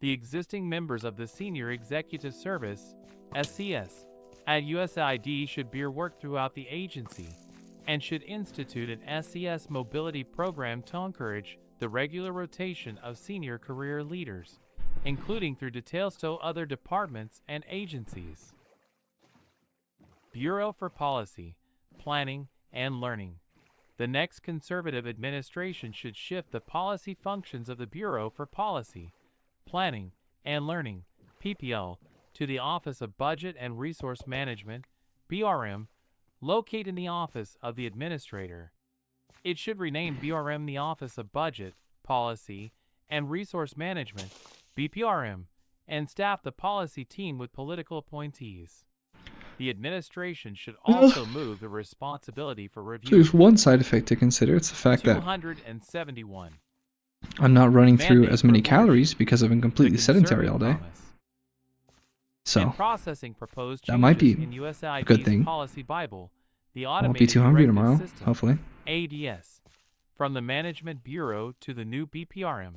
The existing members of the Senior Executive Service, SCS, at USAID should bear work throughout the agency and should institute an SCS mobility program to encourage the regular rotation of senior career leaders, including through details to other departments and agencies. Bureau for Policy, Planning, and Learning. The next conservative administration should shift the policy functions of the Bureau for Policy, Planning, and Learning, PPL, to the Office of Budget and Resource Management, BRM, located in the Office of the Administrator. It should rename BRM the Office of Budget, Policy, and Resource Management, BPRM, and staff the policy team with political appointees. The administration should also move the responsibility for review.
There's one side effect to consider. It's the fact that
271.
I'm not running through
Mandate
as many
for
calories because I've been completely
The
sedentary all day.
conservative promise.
So,
In processing proposed
that might be
changes in USAID's
good thing.
policy Bible, the
I won't be
automated
too hungry
directive
tomorrow,
system,
hopefully.
ADS, from the Management Bureau to the new BPRM.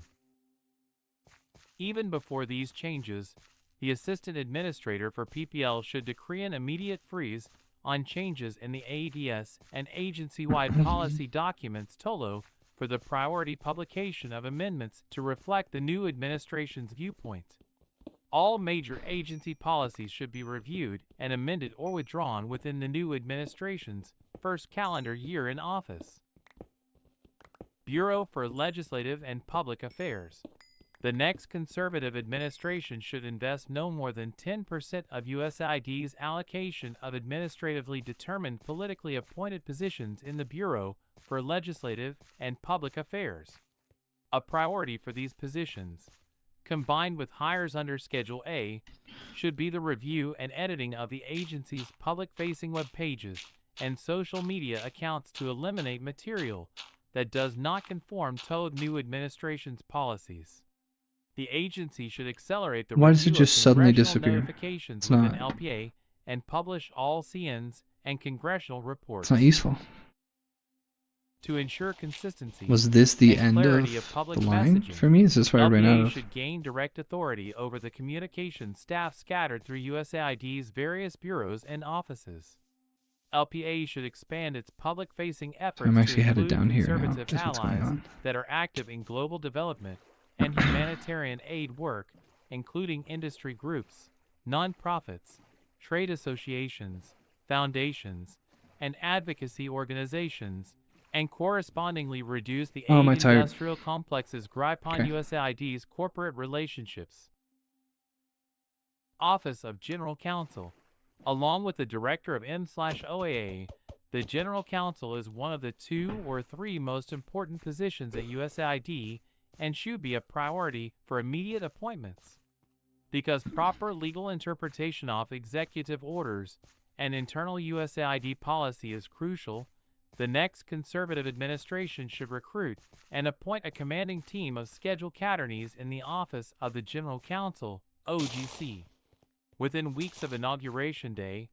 Even before these changes, the Assistant Administrator for PPL should decree an immediate freeze on changes in the ADS and agency-wide policy documents TOLO for the priority publication of amendments to reflect the new administration's viewpoint. All major agency policies should be reviewed and amended or withdrawn within the new administration's first calendar year in office. Bureau for Legislative and Public Affairs. The next conservative administration should invest no more than 10% of USAID's allocation of administratively determined politically appointed positions in the Bureau for Legislative and Public Affairs. A priority for these positions, combined with hires under Schedule A, should be the review and editing of the agency's public-facing web pages and social media accounts to eliminate material that does not conform to the new administration's policies. The agency should accelerate the
Why does it
review of
just suddenly
congressional
disappear?
notifications
It's
within
not.
LPA and publish all CNs and congressional reports.
It's not useful.
To ensure consistency,
Was this the
and
end
clarity
of
public
the line
messaging,
for me? Is this where I ran out
LPA
of?
should gain direct authority over the communication staff scattered through USAID's various bureaus and offices. LPA should expand its public-facing efforts
I'm
to
actually headed
include
down here now.
conservative
That's what's going
allies
on.
that are active in global development and humanitarian aid work, including industry groups, nonprofits, trade associations, foundations, and advocacy organizations, and correspondingly reduce the
Oh, am I
aid
tired?
industrial complex's gripe on
Okay.
USAID's corporate relationships. Office of General Counsel. Along with the Director of M/OAA, the General Counsel is one of the 2 or 3 most important positions at USAID and should be a priority for immediate appointments. Because proper legal interpretation of executive orders and internal USAID policy is crucial, the next conservative administration should recruit and appoint a commanding team of scheduled caternies in the Office of the General Counsel, OGC. Within weeks of Inauguration Day,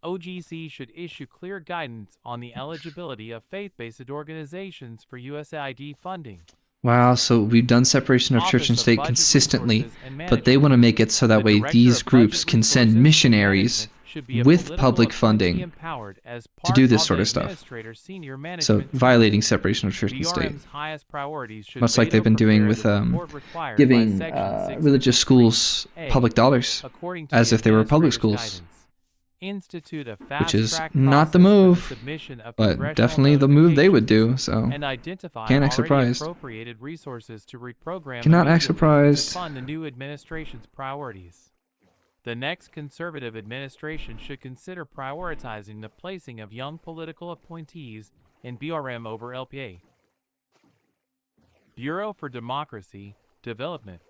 OGC should issue clear guidance on the eligibility of faith-based organizations for USAID funding.
Wow, so we've done separation of church and
Office of
state
Budget
consistently,
Resources and
but they want to make it so that
The
way
Director
these
of
groups
Budget
can send
Resources and
missionaries
Management should be a
with
political
public
appointee
funding
empowered as
to
part
do this
of
sort
the
of stuff.
administrator's senior
So
management team.
violating separation of church and state.
BRM's highest priorities should
Much like they've been doing with
prepare the report required by
giving
Section
religious schools
653A,
public dollars,
according to
as
the
if they were public
administrator's
schools.
guidance. Institute a
Which is
fast-track
not the
process for
move,
submission of
but
congressional
definitely the move they would do,
notifications
so
and identify
can't act
already
surprised.
appropriated resources to reprogram
Cannot act
immediately
surprised.
to fund the new administration's priorities. The next conservative administration should consider prioritizing the placing of young political appointees in BRM over LPA. Bureau for Democracy, Development,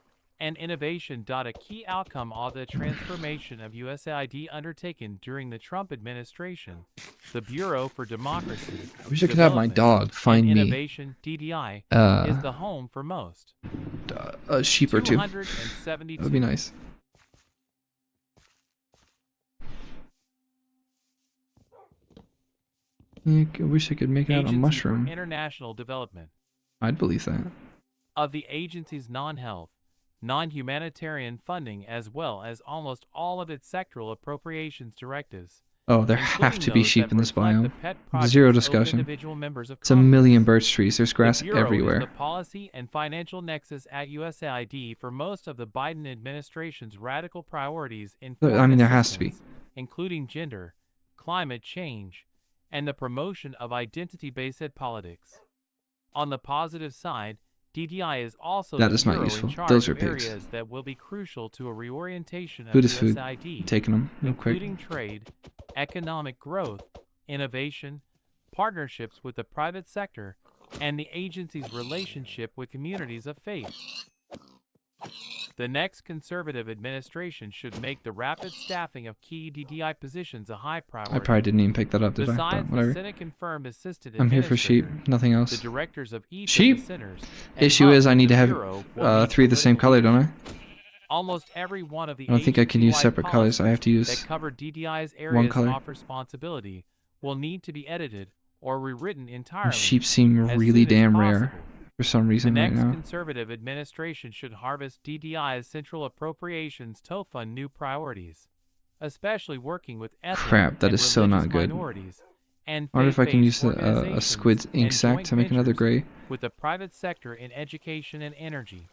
and Innovation. A key outcome of the transformation of USAID undertaken during the Trump administration, the Bureau for Democracy,
I wish I could have my dog find
and
me
Innovation (DDI) is the home for most.
a sheep or two. That
272
would be nice. I wish I could make it out a
Agency for
mushroom.
International Development.
I'd believe that.
Of the agency's non-health, non-humanitarian funding as well as almost all of its sectoral appropriations directives.
Oh, there have
including
to be
those
sheep
that
in this
reflect
biome.
the pet projects
Zero
of
discussion.
individual members of
It's a
Congress.
million birch trees. There's grass
The Bureau
everywhere.
is the policy and financial nexus at USAID for most of the Biden administration's radical priorities in
I
foreign
mean, there has to be.
assistance, including gender, climate change, and the promotion of identity-based politics. On the positive side, DDI is also
That
the
is not
bureau
useful.
in charge
Those are
of
pigs.
areas that will be crucial to a reorientation of
Food is food.
USAID,
Taking them real quick.
including trade, economic growth, innovation, partnerships with the private sector, and the agency's relationship with communities of faith. The next conservative administration should make the rapid staffing of key DDI positions a high priority.
I probably didn't even pick that up, did I?
Besides
But
the
whatever.
Senate-confirmed assistant
I'm here for sheep,
administrator,
nothing
the
else.
directors of each
Sheep?
of the centers, and
Issue
hubs
is I
of
need
the
to have
Bureau will need
3 of the same
political
color, don't I?
Almost every one of the
I don't think I can use
agency-wide
separate colors. I have to
policies
use
that cover DDI's areas
color.
of responsibility will need to be edited or rewritten entirely.
Sheep seem
as
really
soon as
damn
possible.
rare for some
The
reason right
next
now.
conservative administration should harvest DDI's central appropriations to fund new priorities, especially working with ethnic
Crap, that
and
is so
religious
not good.
minorities and
I wonder if I can use
faith-based
a
organizations
squid ink
and
sac
joint
to make another
ventures
gray.
with the private sector in education and energy.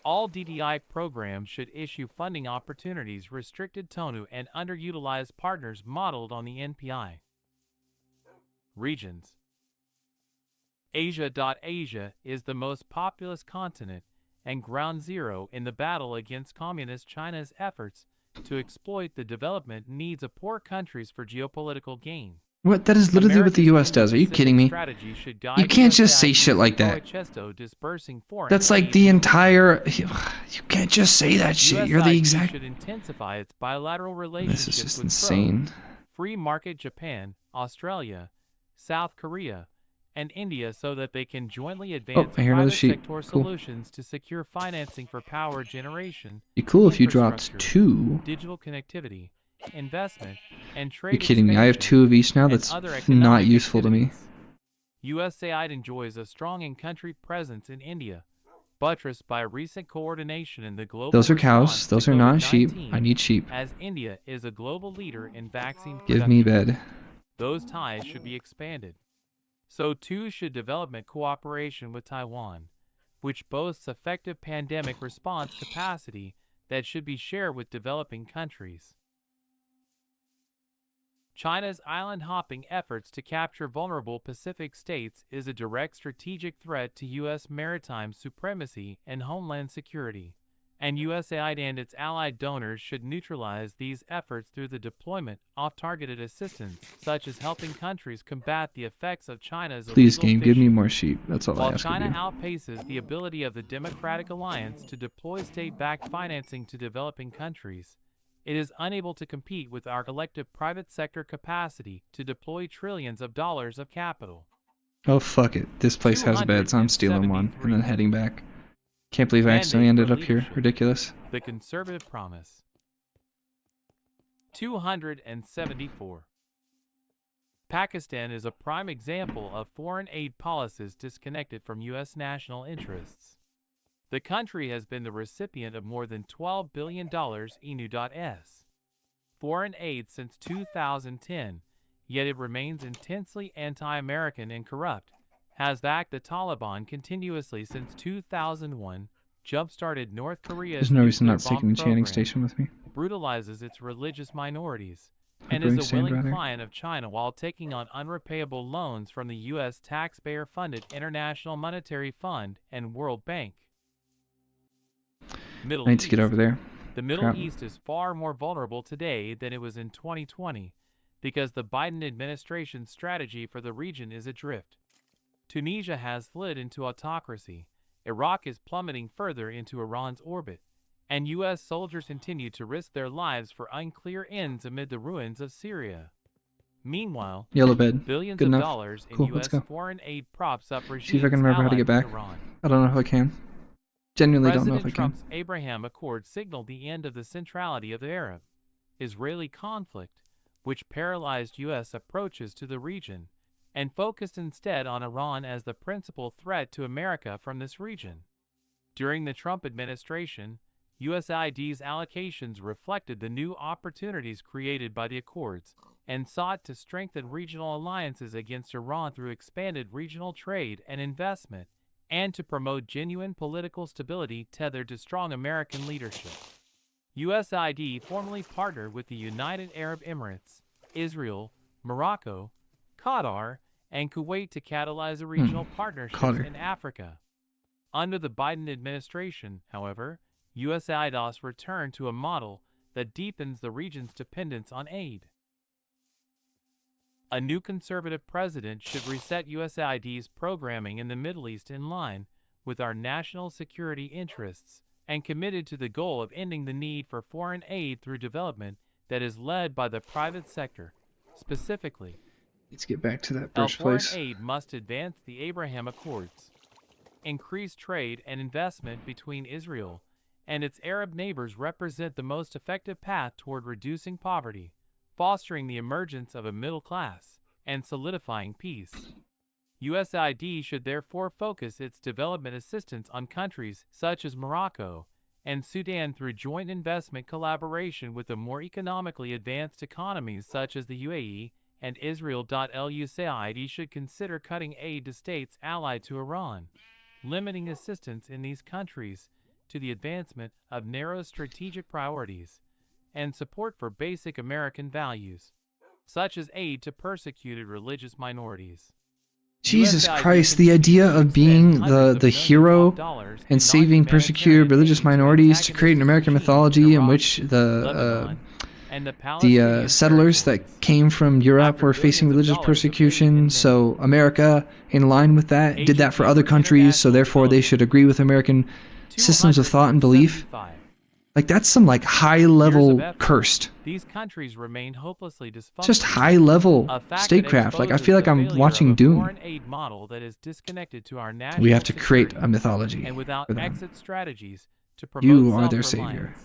All DDI programs should issue funding opportunities restricted to and underutilized partners modeled on the NPI. Regions. Asia is the most populous continent and ground zero in the battle against Communist China's efforts to exploit the development needs of poor countries for geopolitical gain.
What? That is literally what the US does. Are you kidding me? You can't just say shit like that. That's like the entire... You can't just say that shit. You're the exact...
should intensify its bilateral
This
relationships
is just
with
insane.
free market Japan, Australia, South Korea, and India so that they can jointly advance
I hear another
private
sheep.
sector
Cool.
solutions to secure financing for power generation,
Be cool if you dropped
infrastructure,
2.
digital connectivity, investment, and trade.
You're kidding me. I have
expansion,
2 of each now.
and
That's
other
not
economic
useful to me.
activities. USAID enjoys a strong in-country presence in India, buttressed by recent coordination in the global
Those are cows.
response to
Those are not sheep.
COVID-19,
I need sheep.
as India is a global leader in vaccine
Give me
production.
bed.
Those ties should be expanded. So too should development cooperation with Taiwan, which boasts effective pandemic response capacity that should be shared with developing countries. China's island-hopping efforts to capture vulnerable Pacific states is a direct strategic threat to U.S. maritime supremacy and homeland security, and USAID and its allied donors should neutralize these efforts through the deployment of targeted assistance, such as helping countries combat the effects of China's
Please,
illegal
game, give me
fishing.
more sheep. That's all I
While
ask of
China
you.
outpaces the ability of the Democratic Alliance to deploy state-backed financing to developing countries, it is unable to compete with our collective private sector capacity to deploy trillions of dollars of capital.
Oh, fuck it. This place has beds. I'm stealing one and then
273.
heading back. Can't believe I
Mandate
accidentally ended
for
up here.
leadership.
Ridiculous.
The Conservative Promise. 274. Pakistan is a prime example of foreign aid policies disconnected from U.S. national interests. The country has been the recipient of more than $12 billion INU.S. foreign aid since 2010, yet it remains intensely anti-American and corrupt, has backed the Taliban continuously since 2001, jump-started North Korea's
There's no reason
nuclear
not taking
bomb
the Channing
program,
Station with me.
brutalizes its religious minorities,
Or
and
going
is a
stand
willing
right here.
client of China while taking on unrepayable loans from the U.S. taxpayer-funded International Monetary Fund and World Bank. Middle
I need to get
East.
over there.
The Middle
Crap.
East is far more vulnerable today than it was in 2020 because the Biden administration's strategy for the region is adrift. Tunisia has slid into autocracy, Iraq is plummeting further into Iran's orbit, and U.S. soldiers continue to risk their lives for unclear ends amid the ruins of Syria. Meanwhile,
Yellow bed.
billions
Good
of
enough.
dollars in
Cool, let's
U.S.
go.
foreign aid props up regimes
See if I can remember how to get
allied
back.
with Iran.
I don't know if I can. Genuinely don't know if I
President
can.
Trump's Abraham Accord signaled the end of the centrality of the Arab-Israeli conflict, which paralyzed U.S. approaches to the region, and focused instead on Iran as the principal threat to America from this region. During the Trump administration, USAID's allocations reflected the new opportunities created by the accords and sought to strengthen regional alliances against Iran through expanded regional trade and investment, and to promote genuine political stability tethered to strong American leadership. USAID formally partnered with the United Arab Emirates, Israel, Morocco, Qatar, and Kuwait to catalyze regional partnerships
Qatar.
in Africa. Under the Biden administration, however, USAID returned to a model that deepens the region's dependence on aid. A new conservative president should reset USAID's programming in the Middle East in line with our national security interests and committed to the goal of ending the need for foreign aid through development that is led by the private sector. Specifically,
Let's get back to that
our
first
foreign
place.
aid must advance the Abraham Accords, increase trade and investment between Israel and its Arab neighbors represent the most effective path toward reducing poverty, fostering the emergence of a middle class, and solidifying peace. USAID should therefore focus its development assistance on countries such as Morocco and Sudan through joint investment collaboration with the more economically advanced economies such as the UAE and Israel. USAID should consider cutting aid to states allied to Iran, limiting assistance in these countries to the advancement of narrow strategic priorities and support for basic American values, such as aid to persecuted religious minorities.
Jesus
USAID
Christ, the
continues
idea
to
of being
spend hundreds of
the
millions
hero
of dollars in
and saving persecuted
non-humanitarian
religious
aid to
minorities to create an
antagonist
American
regimes
mythology in
Iraq,
which
Lebanon, and the Palestinian
settlers that
territories.
came from Europe
After
were facing
billions of
religious
dollars of aid
persecution,
and
so America, in line with that, did that for
Agency
other
for
countries, so
International
therefore they should agree with American systems of thought and belief.
275.
Like, that's some, like,
Years
high-level
of effort.
cursed.
These countries remain hopelessly dysfunctional.
Just high-level
A fact
statecraft.
that
Like, I
exposes
feel like
the
I'm
failure
watching
of a
Doom.
foreign aid model that is disconnected to our national
We have to create
security
a mythology
and without
for them.
exit strategies to promote
You are their savior.
self-reliance.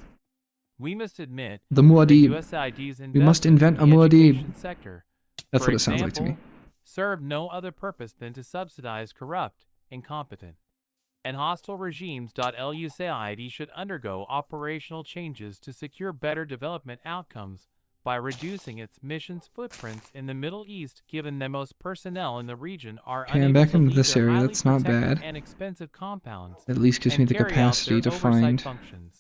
We must admit
The
that
Muad'Dib.
USAID's
We must
investments
invent
in
a
the
Muad'Dib.
education sector,
That's
for
what it sounds like to me.
example, serve no other purpose than to subsidize corrupt, incompetent, and hostile regimes. USAID should undergo operational changes to secure better development outcomes by reducing its mission's footprints in the Middle East, given that most personnel in the region are
Okay, I'm
unable
back
to
into
leave
this
their
area.
highly
That's not
protected
bad.
and expensive compounds
At least gives me
and
the
carry out
capacity
their
to
oversight
find
functions.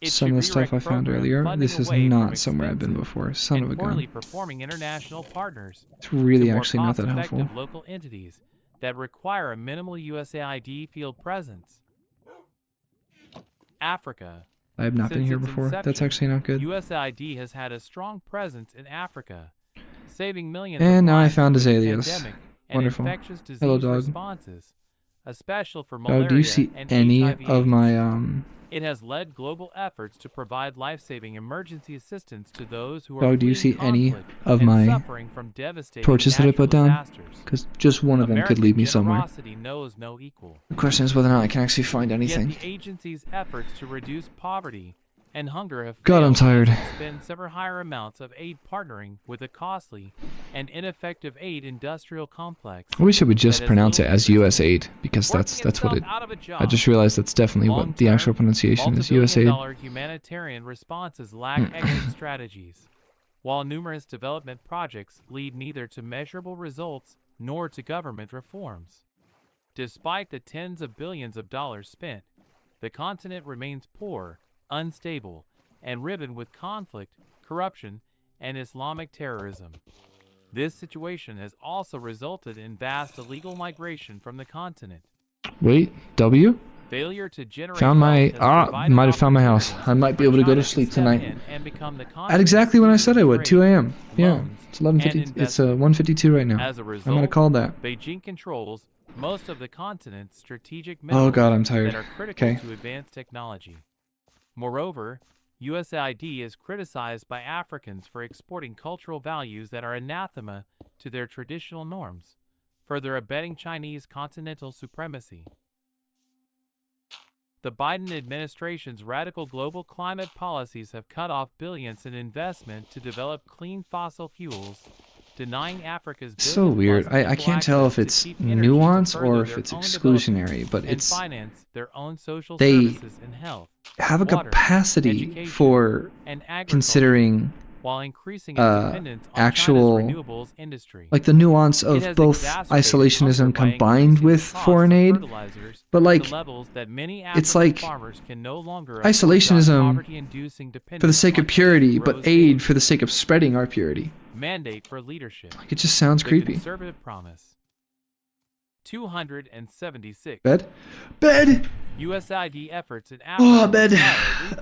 It
some
should
of the stuff I
redirect
found
program
earlier.
funding
This is
away from
not somewhere I've been
expensive
before. Son of
and
a
poorly
gun.
performing international partners
It's really
to more
actually not that helpful.
cost-effective local entities that require a minimal USAID field presence. Africa.
I have not been
Since
here
its
before. That's
inception,
actually not good.
USAID has had a strong presence in Africa, saving millions
And
of
now I
lives
found
through
Azaleas.
pandemic and
Wonderful.
infectious disease
Hello, dog.
responses, especially for malaria
Dog, do you see
and
any
HIV/AIDS.
of my
It has led global efforts to provide life-saving emergency assistance to those who are
Dog, do you
fleeing
see any
conflict
of
and
my
suffering from devastating
torches that I
natural
put down?
disasters.
Because just one of them could
American
lead me somewhere.
generosity knows no equal.
The question is whether or not I can actually find
Yet
anything.
the agency's efforts to reduce poverty and hunger have
God, I'm
failed
tired.
to spend several higher amounts of aid partnering with a costly and ineffective aid industrial complex.
I wish I would just
that has
pronounce it
little
as
interest in
USAID, because
working
that's what
itself
it...
out of a
I
job.
just realized that's definitely what the actual
Long-term,
pronunciation is,
multi-billion
USAID.
dollar humanitarian responses lack exit strategies, while numerous development projects lead neither to measurable results nor to government reforms. Despite the tens of billions of dollars spent, the continent remains poor, unstable, and riven with conflict, corruption, and Islamic terrorism. This situation has also resulted in vast illegal migration from the continent.
Wait, W?
Failure to generate
Found my...
wealth has provided
might have found my house.
opportunities
I might be
for
able to go to
China
sleep
step
tonight.
in and become the
At
continent's
exactly when I
leader
said
in
I would,
trade,
2 a.m. Yeah,
loans,
it's 11:50.
and
It's
investment.
1:52 right now.
As a
I'm gonna
result,
call that.
Beijing controls most of the continent's strategic
Oh
minerals
God, I'm tired.
that are critical
Okay.
to advanced technology. Moreover, USAID is criticized by Africans for exporting cultural values that are anathema to their traditional norms, further abetting Chinese continental supremacy. The Biden administration's radical global climate policies have cut off billions in investment to develop clean fossil fuels, denying Africa's
So weird. I can't tell if it's nuance or if it's exclusionary, but
and
it's...
finance their own social
they
services and health,
have a
water,
capacity
education,
for
and agriculture,
considering
while increasing its dependence on
actual...
China's renewables industry.
like the nuance
It
of
has
both
exacerbated
isolationism
hunger by
combined
increasing
with
the costs
foreign
of
aid,
fertilizers
but like...
to levels that many
it's
African
like
farmers can no longer afford
isolationism
poverty-inducing
for the
dependence
sake
on
of purity,
China's
but
rose
aid
aid.
for the sake of spreading our purity.
Mandate for leadership.
Like, it just sounds
The
creepy.
Conservative Promise. 276.
Bed? Bed!
USAID efforts in
Oh,
Africa.
bed.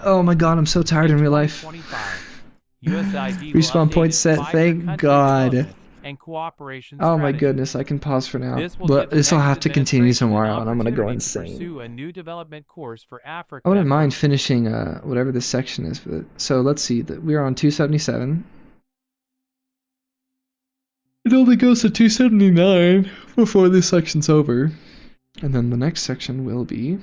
Oh my God, I'm so tired in real life.
2025, USAID will
Respawn
update
point
its
set,
five-year
thank
country
God.
development and cooperation
Oh my
strategy.
goodness, I can pause for now.
This will
But
give the
this will
next
have to continue
administration an
tomorrow, and I'm gonna go
opportunity to
insane.
pursue a new development course for Africa.
I wouldn't mind finishing whatever this section is. But so let's see. We're on 277. It only goes to 279 before this section's over. And then the next section will be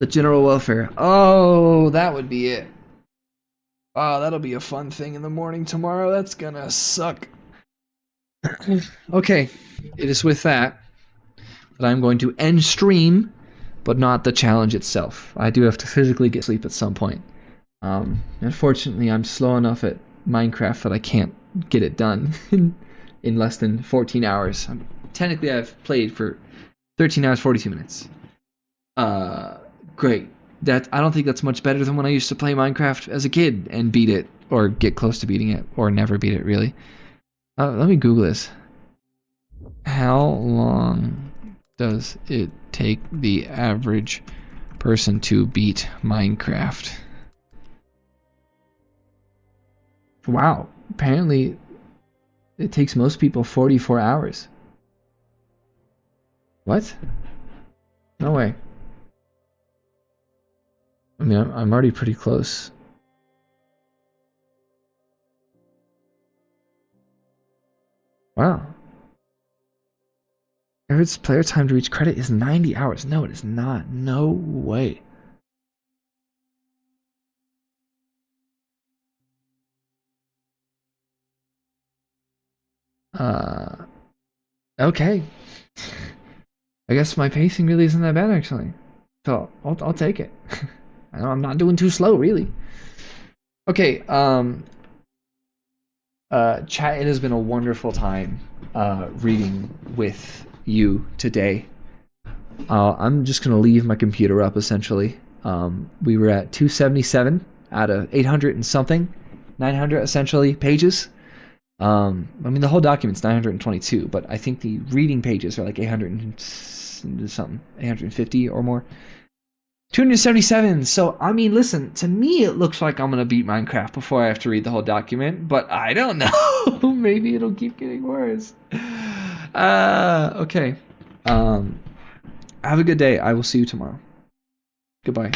the general welfare. Oh, that would be it. Oh, that'll be a fun thing in the morning tomorrow. That's gonna suck. Okay, it is with that I'm going to end stream, but not the challenge itself. I do have to physically get sleep at some point. Unfortunately, I'm slow enough at Minecraft that I can't get it done in less than 14 hours. Technically, I've played for 13 hours, 42 minutes. Great. I don't think that's much better than when I used to play Minecraft as a kid and beat it, or get close to beating it, or never beat it, really. Let me Google this. How long does it take the average person to beat Minecraft? Wow, apparently it takes most people 44 hours. What? No way. I mean, I'm already pretty close. Wow. Average player time to reach credit is 90 hours. No, it is not. No way. Okay. I guess my pacing really isn't that bad, actually. So, I'll take it. I'm not doing too slow, really. Okay, chat, it has been a wonderful time reading with you today. I'm just gonna leave my computer up, essentially. We were at 277 out of 800 and something, 900 essentially pages. I mean, the whole document's 922, but I think the reading pages are like 800 and something, 850 or more. 277. So, I mean, listen, to me, it looks like I'm gonna beat Minecraft before I have to read the whole document, but I don't know. Maybe it'll keep getting worse. Okay. Have a good day. I will see you tomorrow. Goodbye.